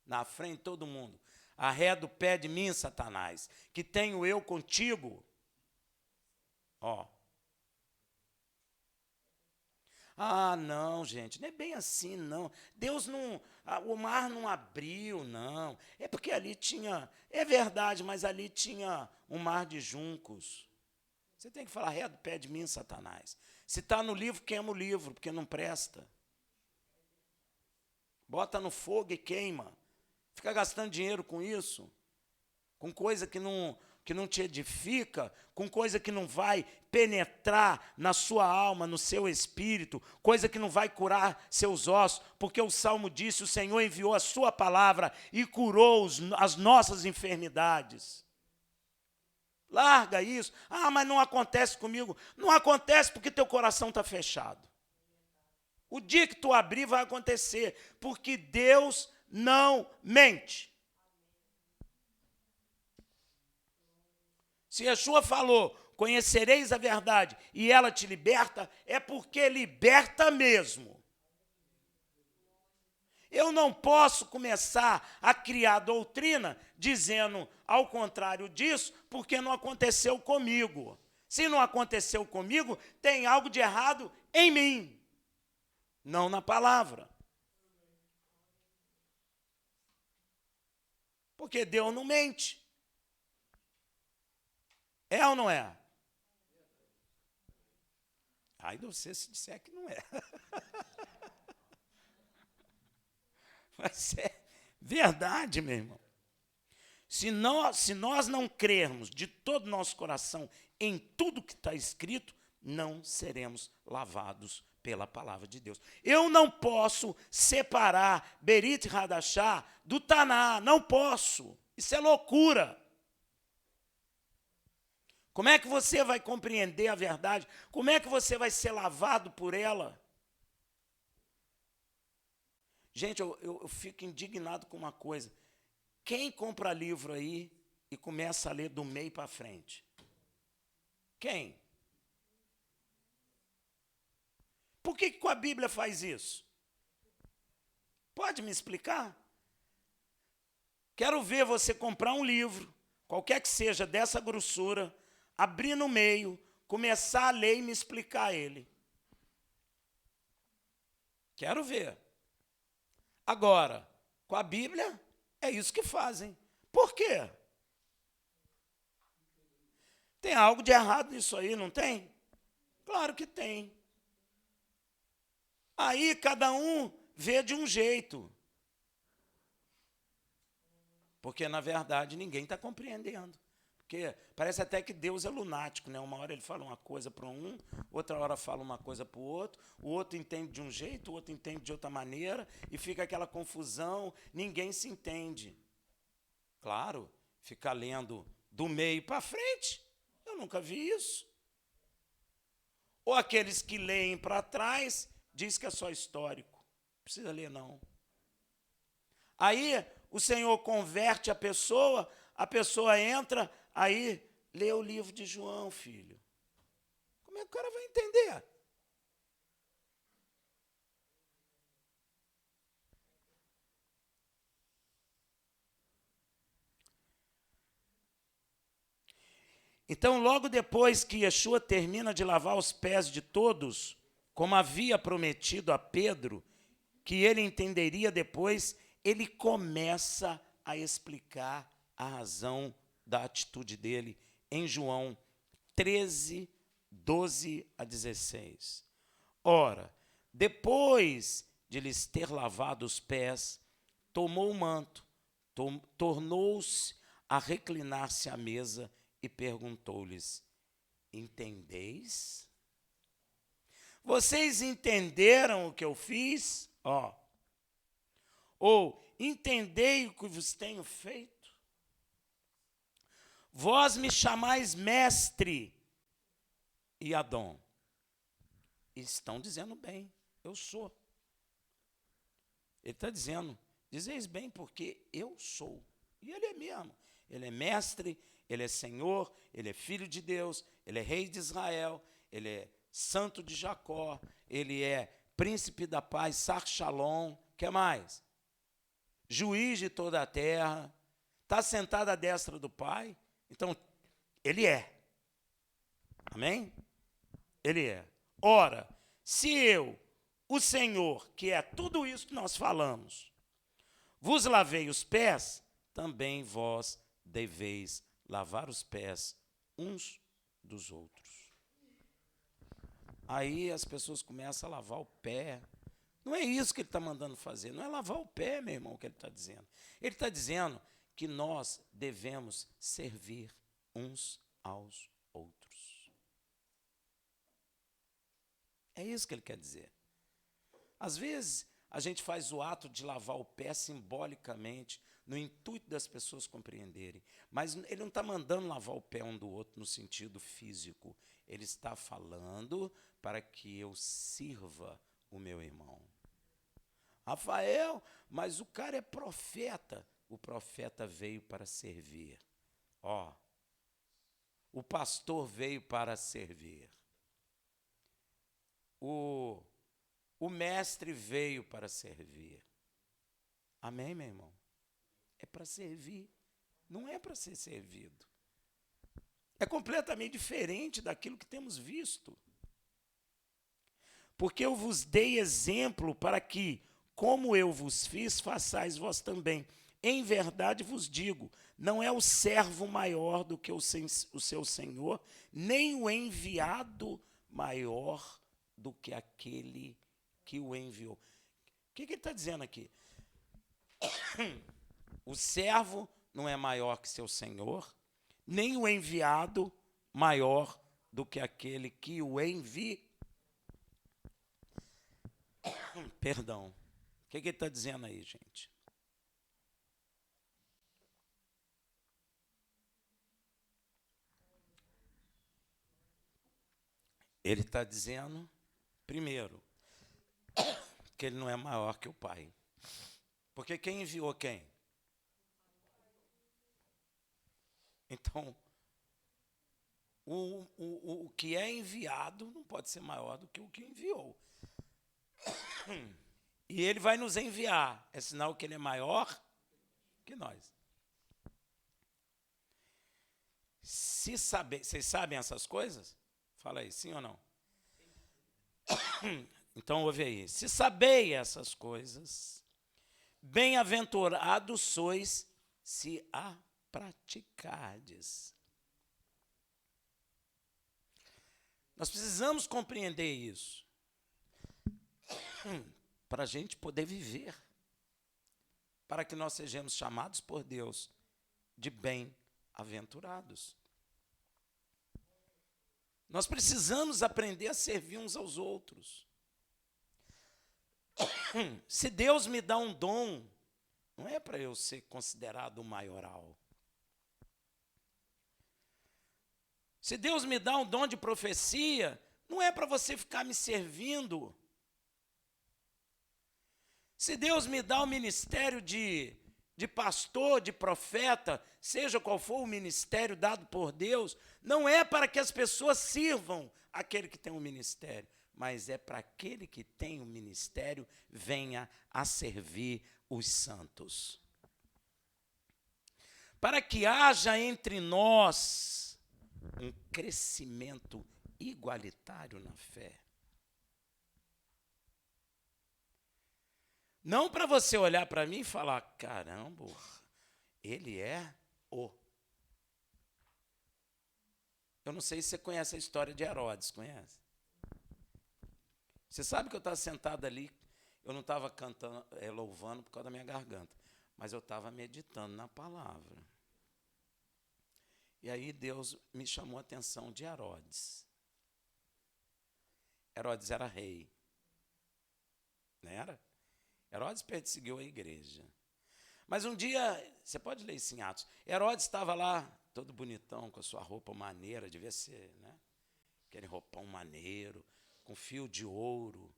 na frente de todo mundo. Arreda o pé de mim, Satanás, que tenho eu contigo. Ó. Ah, não, gente, não é bem assim, não. Deus não, o mar não abriu, não. É porque ali tinha, é verdade, mas ali tinha um mar de juncos. Você tem que falar, arreda o pé de mim, Satanás. Se está no livro, queima o livro, porque não presta. Bota no fogo e queima. Fica gastando dinheiro com isso, com coisa que não te edifica, com coisa que não vai penetrar na sua alma, no seu espírito, coisa que não vai curar seus ossos, porque o Salmo disse, o Senhor enviou a sua palavra e curou as nossas enfermidades. Larga isso. Ah, mas não acontece comigo. Não acontece porque teu coração está fechado. O dia que tu abrir vai acontecer, porque Deus não mente. Se Yeshua falou, conhecereis a verdade e ela te liberta, é porque liberta mesmo. Eu não posso começar a criar doutrina dizendo ao contrário disso, porque não aconteceu comigo. Se não aconteceu comigo, tem algo de errado em mim, não na palavra. Porque Deus não mente. É ou não é? Ai de você se disser que não é. Mas é verdade, meu irmão. Se nós não crermos de todo o nosso coração em tudo que está escrito, não seremos lavados pela palavra de Deus. Eu não posso separar Berit Hadashá do Taná, não posso. Isso é loucura. Como é que você vai compreender a verdade? Como é que você vai ser lavado por ela? Gente, eu fico indignado com uma coisa. Quem compra livro aí e começa a ler do meio para frente? Quem? Por que com a Bíblia faz isso? Pode me explicar? Quero ver você comprar um livro, qualquer que seja dessa grossura, abrir no meio, começar a ler e me explicar ele. Quero ver. Agora, com a Bíblia, é isso que fazem. Por quê? Tem algo de errado nisso aí, não tem? Claro que tem. Aí cada um vê de um jeito. Porque, na verdade, ninguém está compreendendo. Porque parece até que Deus é lunático, né? Uma hora ele fala uma coisa para um, outra hora fala uma coisa para o outro entende de um jeito, o outro entende de outra maneira, e fica aquela confusão, ninguém se entende. Claro, ficar lendo do meio para frente, eu nunca vi isso. Ou aqueles que leem para trás, diz que é só histórico. Não precisa ler, não. Aí o Senhor converte a pessoa entra, aí lê o livro de João, filho. Como é que o cara vai entender? Então, logo depois que Yeshua termina de lavar os pés de todos, como havia prometido a Pedro, que ele entenderia depois, ele começa a explicar a razão da atitude dele em João 13, 12 a 16. Ora, depois de lhes ter lavado os pés, tomou o manto, tornou-se a reclinar-se à mesa e perguntou-lhes: entendeis? Vocês entenderam o que eu fiz? Ou entendei o que vos tenho feito? Vós me chamais mestre e Adão. E estão dizendo bem, eu sou. Ele está dizendo, dizeis bem porque eu sou. E ele é mesmo. Ele é mestre, ele é Senhor, ele é filho de Deus, ele é rei de Israel, ele é santo de Jacó, ele é príncipe da paz, Sar Shalom, que mais? Juiz de toda a terra, está sentado à destra do Pai. Então, ele é. Amém? Ele é. Ora, se eu, o Senhor, que é tudo isso que nós falamos, vos lavei os pés, também vós deveis lavar os pés uns dos outros. Aí as pessoas começam a lavar o pé. Não é isso que ele está mandando fazer, não é lavar o pé, meu irmão, que ele está dizendo. Ele está dizendo que nós devemos servir uns aos outros. É isso que ele quer dizer. Às vezes, a gente faz o ato de lavar o pé simbolicamente, no intuito das pessoas compreenderem. Mas ele não está mandando lavar o pé um do outro no sentido físico. Ele está falando para que eu sirva o meu irmão. Rafael, mas o cara é profeta. O profeta veio para servir. O pastor veio para servir. O mestre veio para servir. Amém, meu irmão? É para servir, não é para ser servido. É completamente diferente daquilo que temos visto. Porque eu vos dei exemplo para que, como eu vos fiz, façais vós também. Em verdade vos digo, não é o servo maior do que o seu senhor, nem o enviado maior do que aquele que o enviou. O que ele está dizendo aqui? O servo não é maior que seu senhor, nem o enviado maior do que aquele que o envia. Perdão. O que ele está dizendo aí, gente? Ele está dizendo, primeiro, que ele não é maior que o Pai. Porque quem enviou quem? Então, o que é enviado não pode ser maior do que o que enviou. E ele vai nos enviar. É sinal que ele é maior que nós. Vocês sabem essas coisas? Fala aí, sim ou não? Então, ouve aí. Se sabeis essas coisas, bem-aventurados sois se a praticardes. Nós precisamos compreender isso. para a gente poder viver, para que nós sejamos chamados por Deus de bem-aventurados. Nós precisamos aprender a servir uns aos outros. Se Deus me dá um dom, não é para eu ser considerado o maioral. Se Deus me dá um dom de profecia, não é para você ficar me servindo. Se Deus me dá o ministério de pastor, de profeta, seja qual for o ministério dado por Deus, não é para que as pessoas sirvam aquele que tem um ministério, mas é para aquele que tem um ministério venha a servir os santos. Para que haja entre nós um crescimento igualitário na fé. Não para você olhar para mim e falar, caramba, ele é o. Eu não sei se você conhece a história de Herodes, conhece? Você sabe que eu estava sentado ali, eu não estava cantando, louvando por causa da minha garganta, mas eu estava meditando na palavra. E aí Deus me chamou a atenção de Herodes. Herodes era rei. Não era? Herodes perseguiu a igreja. Mas um dia, você pode ler isso em Atos, Herodes estava lá, todo bonitão, com a sua roupa maneira, devia ser, né? Aquele roupão maneiro, com fio de ouro.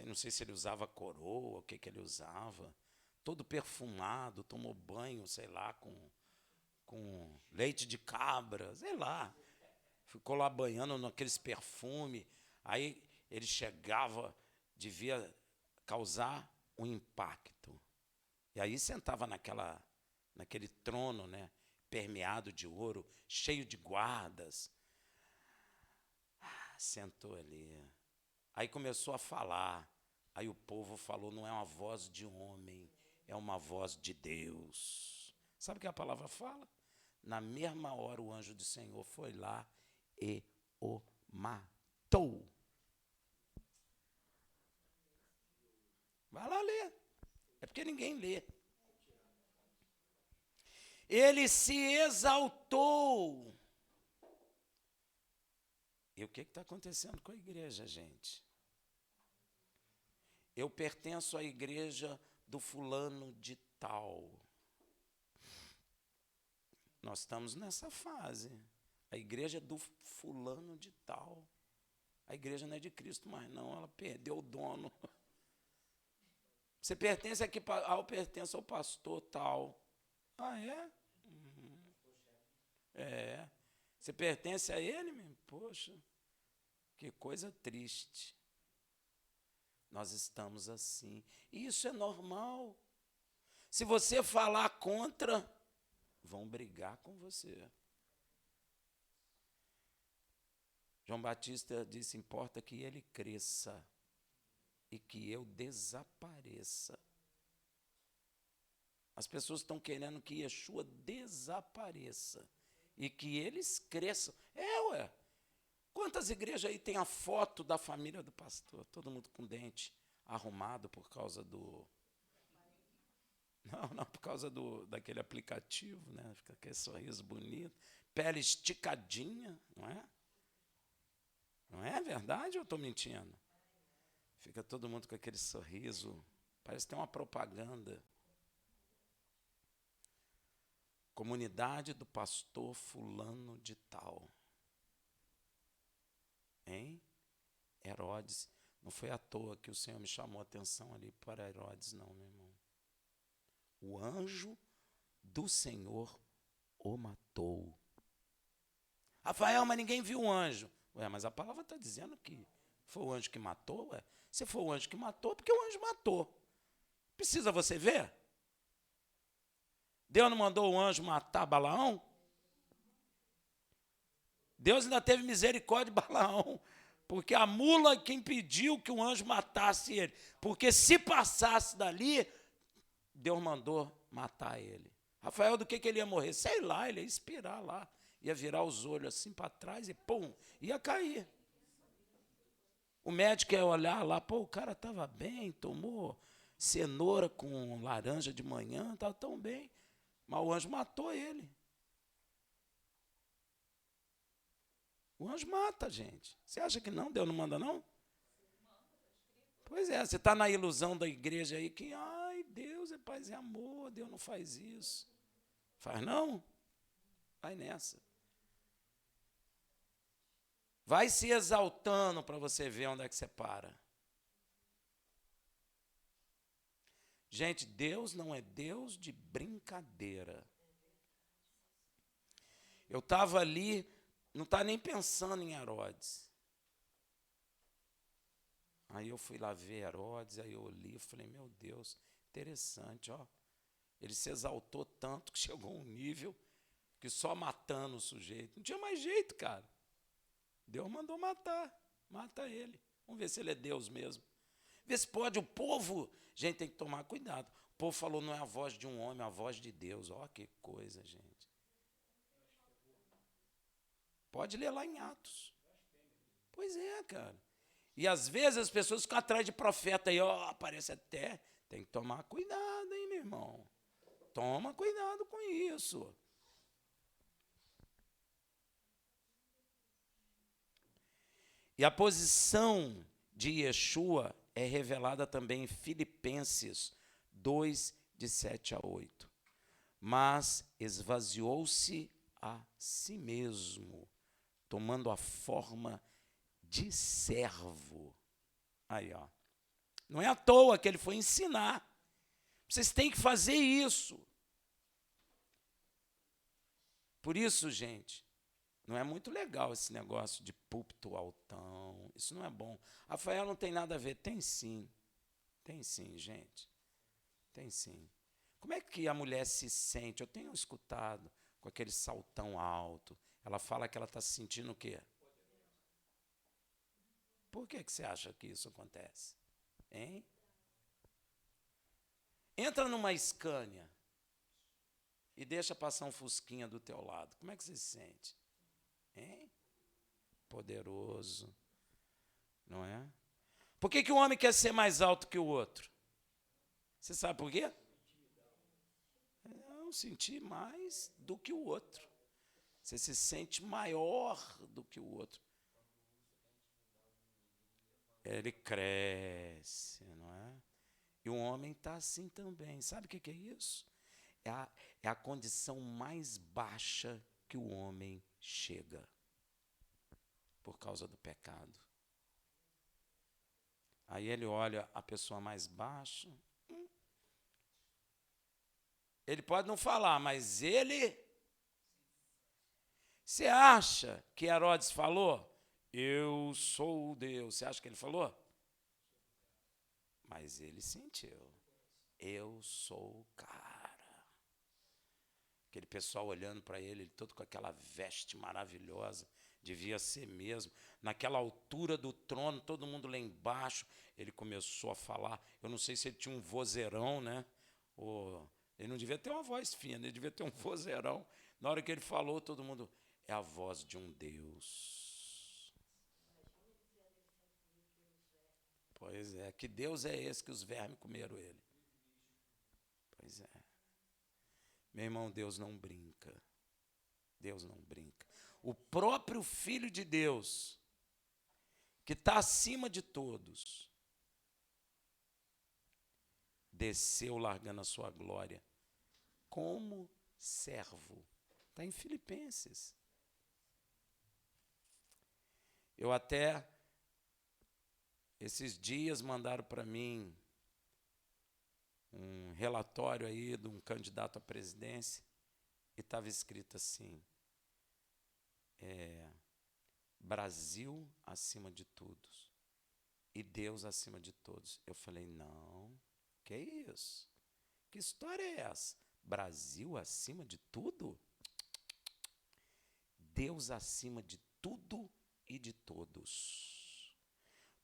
Não sei se ele usava coroa, o que ele usava. Todo perfumado, tomou banho, sei lá, com leite de cabra, sei lá. Ficou lá banhando naqueles perfumes. Aí ele chegava, devia causar um impacto. E aí sentava naquele trono, né, permeado de ouro, cheio de guardas. Sentou ali. Aí começou a falar. Aí o povo falou, não é uma voz de homem, é uma voz de Deus. Sabe o que a palavra fala? Na mesma hora o anjo do Senhor foi lá e o matou. Vai lá ler. É porque ninguém lê. Ele se exaltou. E o que está acontecendo com a igreja, gente? Eu pertenço à igreja do fulano de tal. Nós estamos nessa fase. A igreja é do fulano de tal. A igreja não é de Cristo mais não, ela perdeu o dono. Você pertence aqui, eu pertenço ao pastor tal. Ah, é? Uhum. É. Você pertence a ele, meu? Poxa, que coisa triste. Nós estamos assim. E isso é normal. Se você falar contra, vão brigar com você. João Batista disse, importa que ele cresça e que eu desapareça. As pessoas estão querendo que Yeshua desapareça e que eles cresçam. Ué. Quantas igrejas aí tem a foto da família do pastor? Todo mundo com dente arrumado por causa do... Não, por causa daquele aplicativo, né? Fica aquele sorriso bonito, pele esticadinha, não é? Não é verdade ou eu estou mentindo? Fica todo mundo com aquele sorriso, parece que tem uma propaganda. Comunidade do pastor fulano de tal. Hein? Herodes. Não foi à toa que o Senhor me chamou a atenção ali para Herodes, não, meu irmão. O anjo do Senhor o matou. Rafael, mas ninguém viu o anjo. Ué, mas a palavra está dizendo que foi o anjo que matou. Ué. Se foi o anjo que matou, porque o anjo matou. Precisa você ver? Deus não mandou o anjo matar Balaão? Deus ainda teve misericórdia de Balaão, porque a mula que impediu que o anjo matasse ele. Porque se passasse dali, Deus mandou matar ele. Rafael, do que ele ia morrer? Sei lá, ele ia expirar lá. Ia virar os olhos assim para trás e pum, ia cair. O médico ia olhar lá, pô, o cara estava bem, tomou cenoura com laranja de manhã, estava tão bem. Mas o anjo matou ele. O anjo mata a gente. Você acha que não? Deus não manda, não? Pois é, você está na ilusão da igreja aí que, ai, Deus é paz e amor, Deus não faz isso. Faz não? Vai nessa. Vai se exaltando para você ver onde é que você para. Gente, Deus não é Deus de brincadeira. Eu estava ali, não estava nem pensando em Herodes. Aí eu fui lá ver Herodes, aí eu olhei e falei, meu Deus, interessante, ó. Ele se exaltou tanto que chegou a um nível que só matando o sujeito. Não tinha mais jeito, cara. Deus mandou matar. Mata ele. Vamos ver se ele é Deus mesmo. Vê se pode. O povo, gente, tem que tomar cuidado. O povo falou, não é a voz de um homem, é a voz de Deus. Ó, que coisa, gente. Pode ler lá em Atos. Pois é, cara. E às vezes as pessoas ficam atrás de profeta aí, ó, aparece até. Tem que tomar cuidado, hein, meu irmão. Toma cuidado com isso. E a posição de Yeshua é revelada também em Filipenses 2, de 7 a 8. Mas esvaziou-se a si mesmo, tomando a forma de servo. Aí, ó. Não é à toa que ele foi ensinar. Vocês têm que fazer isso. Por isso, gente, não é muito legal esse negócio de púlpito altão. Isso não é bom. Rafael não tem nada a ver. Tem sim. Tem sim, gente. Tem sim. Como é que a mulher se sente? Eu tenho escutado com aquele saltão alto. Ela fala que ela está se sentindo o quê? Por que você acha que isso acontece? Hein? Entra numa Scania e deixa passar um fusquinha do teu lado. Como é que você se sente? Hein? Poderoso. Não é? Por que o homem quer ser mais alto que o outro? Você sabe por quê? Não, sentir mais do que o outro. Você se sente maior do que o outro. Ele cresce, não é? E o homem está assim também. Sabe o que é isso? É a condição mais baixa que o homem chega por causa do pecado. Aí ele olha a pessoa mais baixa. Ele pode não falar, mas ele... Você acha que Herodes falou? Eu sou Deus. Você acha que ele falou? Mas ele sentiu. Eu sou o cara. Aquele pessoal olhando para ele todo com aquela veste maravilhosa. Devia ser mesmo. Naquela altura do trono, todo mundo lá embaixo. Ele começou a falar. Eu não sei se ele tinha um vozeirão, né? Ele não devia ter uma voz fina, ele devia ter um vozeirão. Na hora que ele falou, todo mundo... É a voz de um Deus. Pois é, que Deus é esse que os vermes comeram ele? Pois é. Meu irmão, Deus não brinca. Deus não brinca. O próprio Filho de Deus, que está acima de todos, desceu largando a sua glória como servo. Está em Filipenses. Eu até, esses dias, mandaram para mim um relatório aí de um candidato à presidência e estava escrito assim, Brasil acima de todos e Deus acima de todos. Eu falei, não, que isso? Que história é essa? Brasil acima de tudo? Deus acima de tudo e de todos,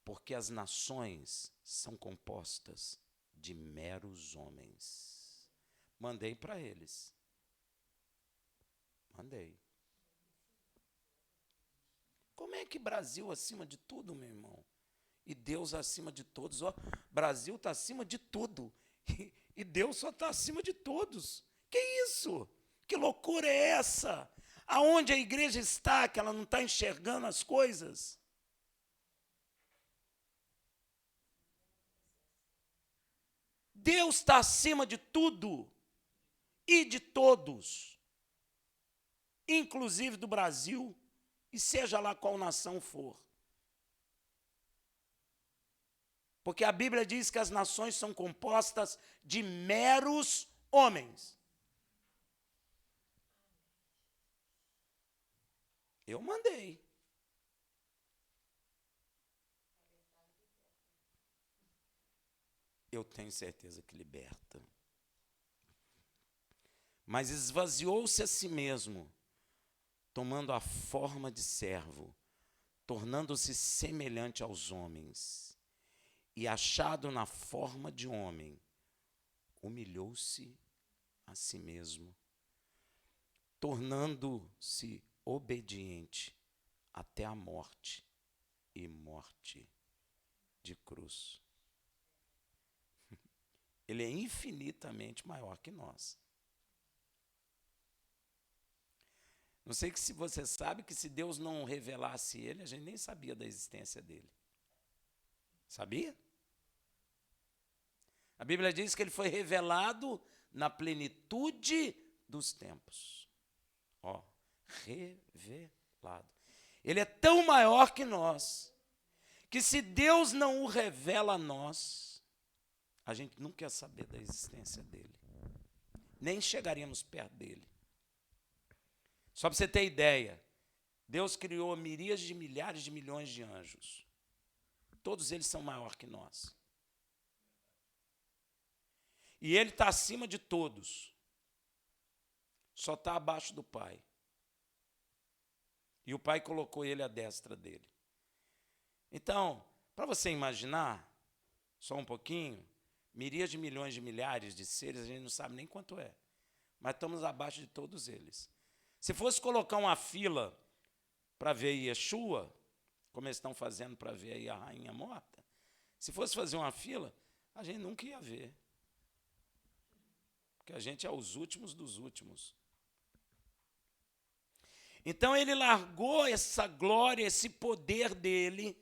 porque as nações são compostas de meros homens. Mandei para eles. Mandei. Como é que Brasil acima de tudo, meu irmão? E Deus acima de todos. Ó, Brasil está acima de tudo. E Deus só está acima de todos. Que isso? Que loucura é essa? Aonde a igreja está, que ela não está enxergando as coisas? Deus está acima de tudo e de todos, inclusive do Brasil, e seja lá qual nação for. Porque a Bíblia diz que as nações são compostas de meros homens. Eu mandei. Eu tenho certeza que liberta. Mas esvaziou-se a si mesmo, tomando a forma de servo, tornando-se semelhante aos homens, e achado na forma de homem, humilhou-se a si mesmo, tornando-se obediente até a morte, e morte de cruz. Ele é infinitamente maior que nós. Não sei se você sabe que se Deus não revelasse ele, a gente nem sabia da existência dele. Sabia? A Bíblia diz que ele foi revelado na plenitude dos tempos. Ó, revelado. Ele é tão maior que nós, que se Deus não o revela a nós, a gente não quer saber da existência dele. Nem chegaríamos perto dele. Só para você ter ideia, Deus criou miríades de milhares de milhões de anjos. Todos eles são maiores que nós. E ele está acima de todos. Só está abaixo do Pai. E o Pai colocou ele à destra dele. Então, para você imaginar, só um pouquinho, miríades de milhões de milhares de seres, a gente não sabe nem quanto é. Mas estamos abaixo de todos eles. Se fosse colocar uma fila para ver Yeshua, como eles estão fazendo para ver aí a rainha morta, se fosse fazer uma fila, a gente nunca ia ver. Porque a gente é os últimos dos últimos. Então ele largou essa glória, esse poder dele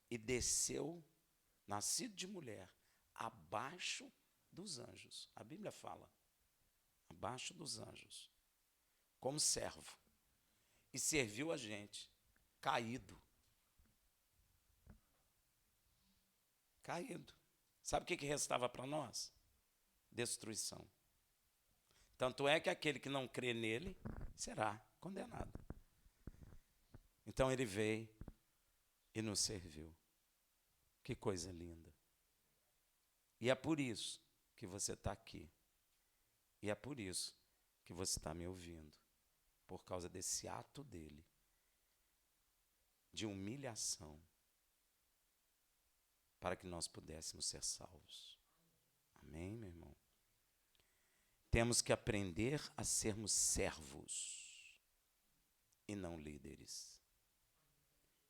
e desceu, nascido de mulher, abaixo dos anjos. A Bíblia fala, abaixo dos anjos, como servo. E serviu a gente, caído. Caído. Sabe o que restava para nós? Destruição. Tanto é que aquele que não crê nele será condenado. Então ele veio e nos serviu. Que coisa linda. E é por isso que você está aqui. E é por isso que você está me ouvindo. Por causa desse ato dele, de humilhação, para que nós pudéssemos ser salvos. Amém, meu irmão? Temos que aprender a sermos servos e não líderes.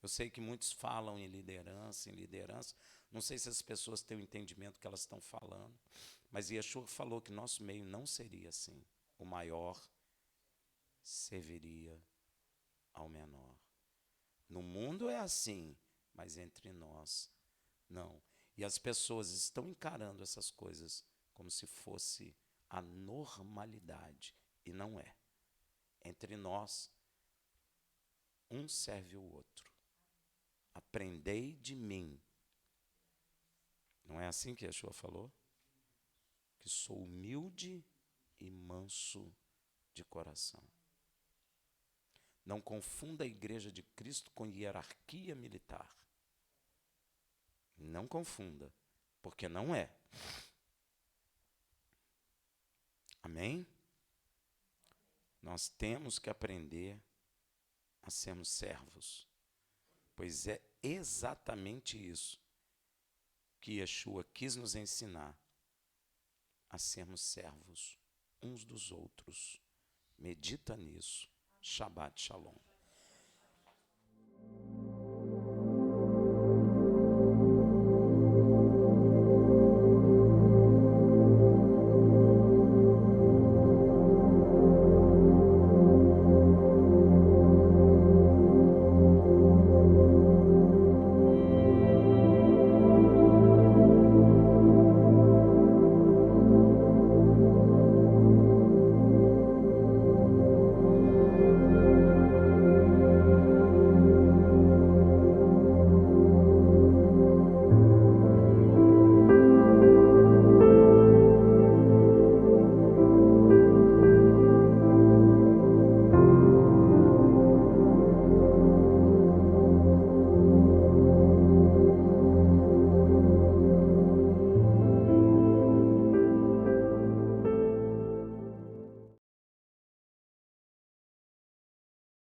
Eu sei que muitos falam em liderança. Não sei se as pessoas têm o entendimento que elas estão falando, mas Yeshua falou que nosso meio não seria assim. O maior serviria ao menor. No mundo é assim, mas entre nós, não. E as pessoas estão encarando essas coisas como se fosse a normalidade, e não é. Entre nós, um serve o outro. Aprendei de mim. Não é assim que Yeshua falou? Que sou humilde e manso de coração. Não confunda a igreja de Cristo com hierarquia militar. Não confunda, porque não é. Amém? Nós temos que aprender a sermos servos, pois é exatamente isso que Yeshua quis nos ensinar, a sermos servos uns dos outros. Medita nisso. Shabbat Shalom.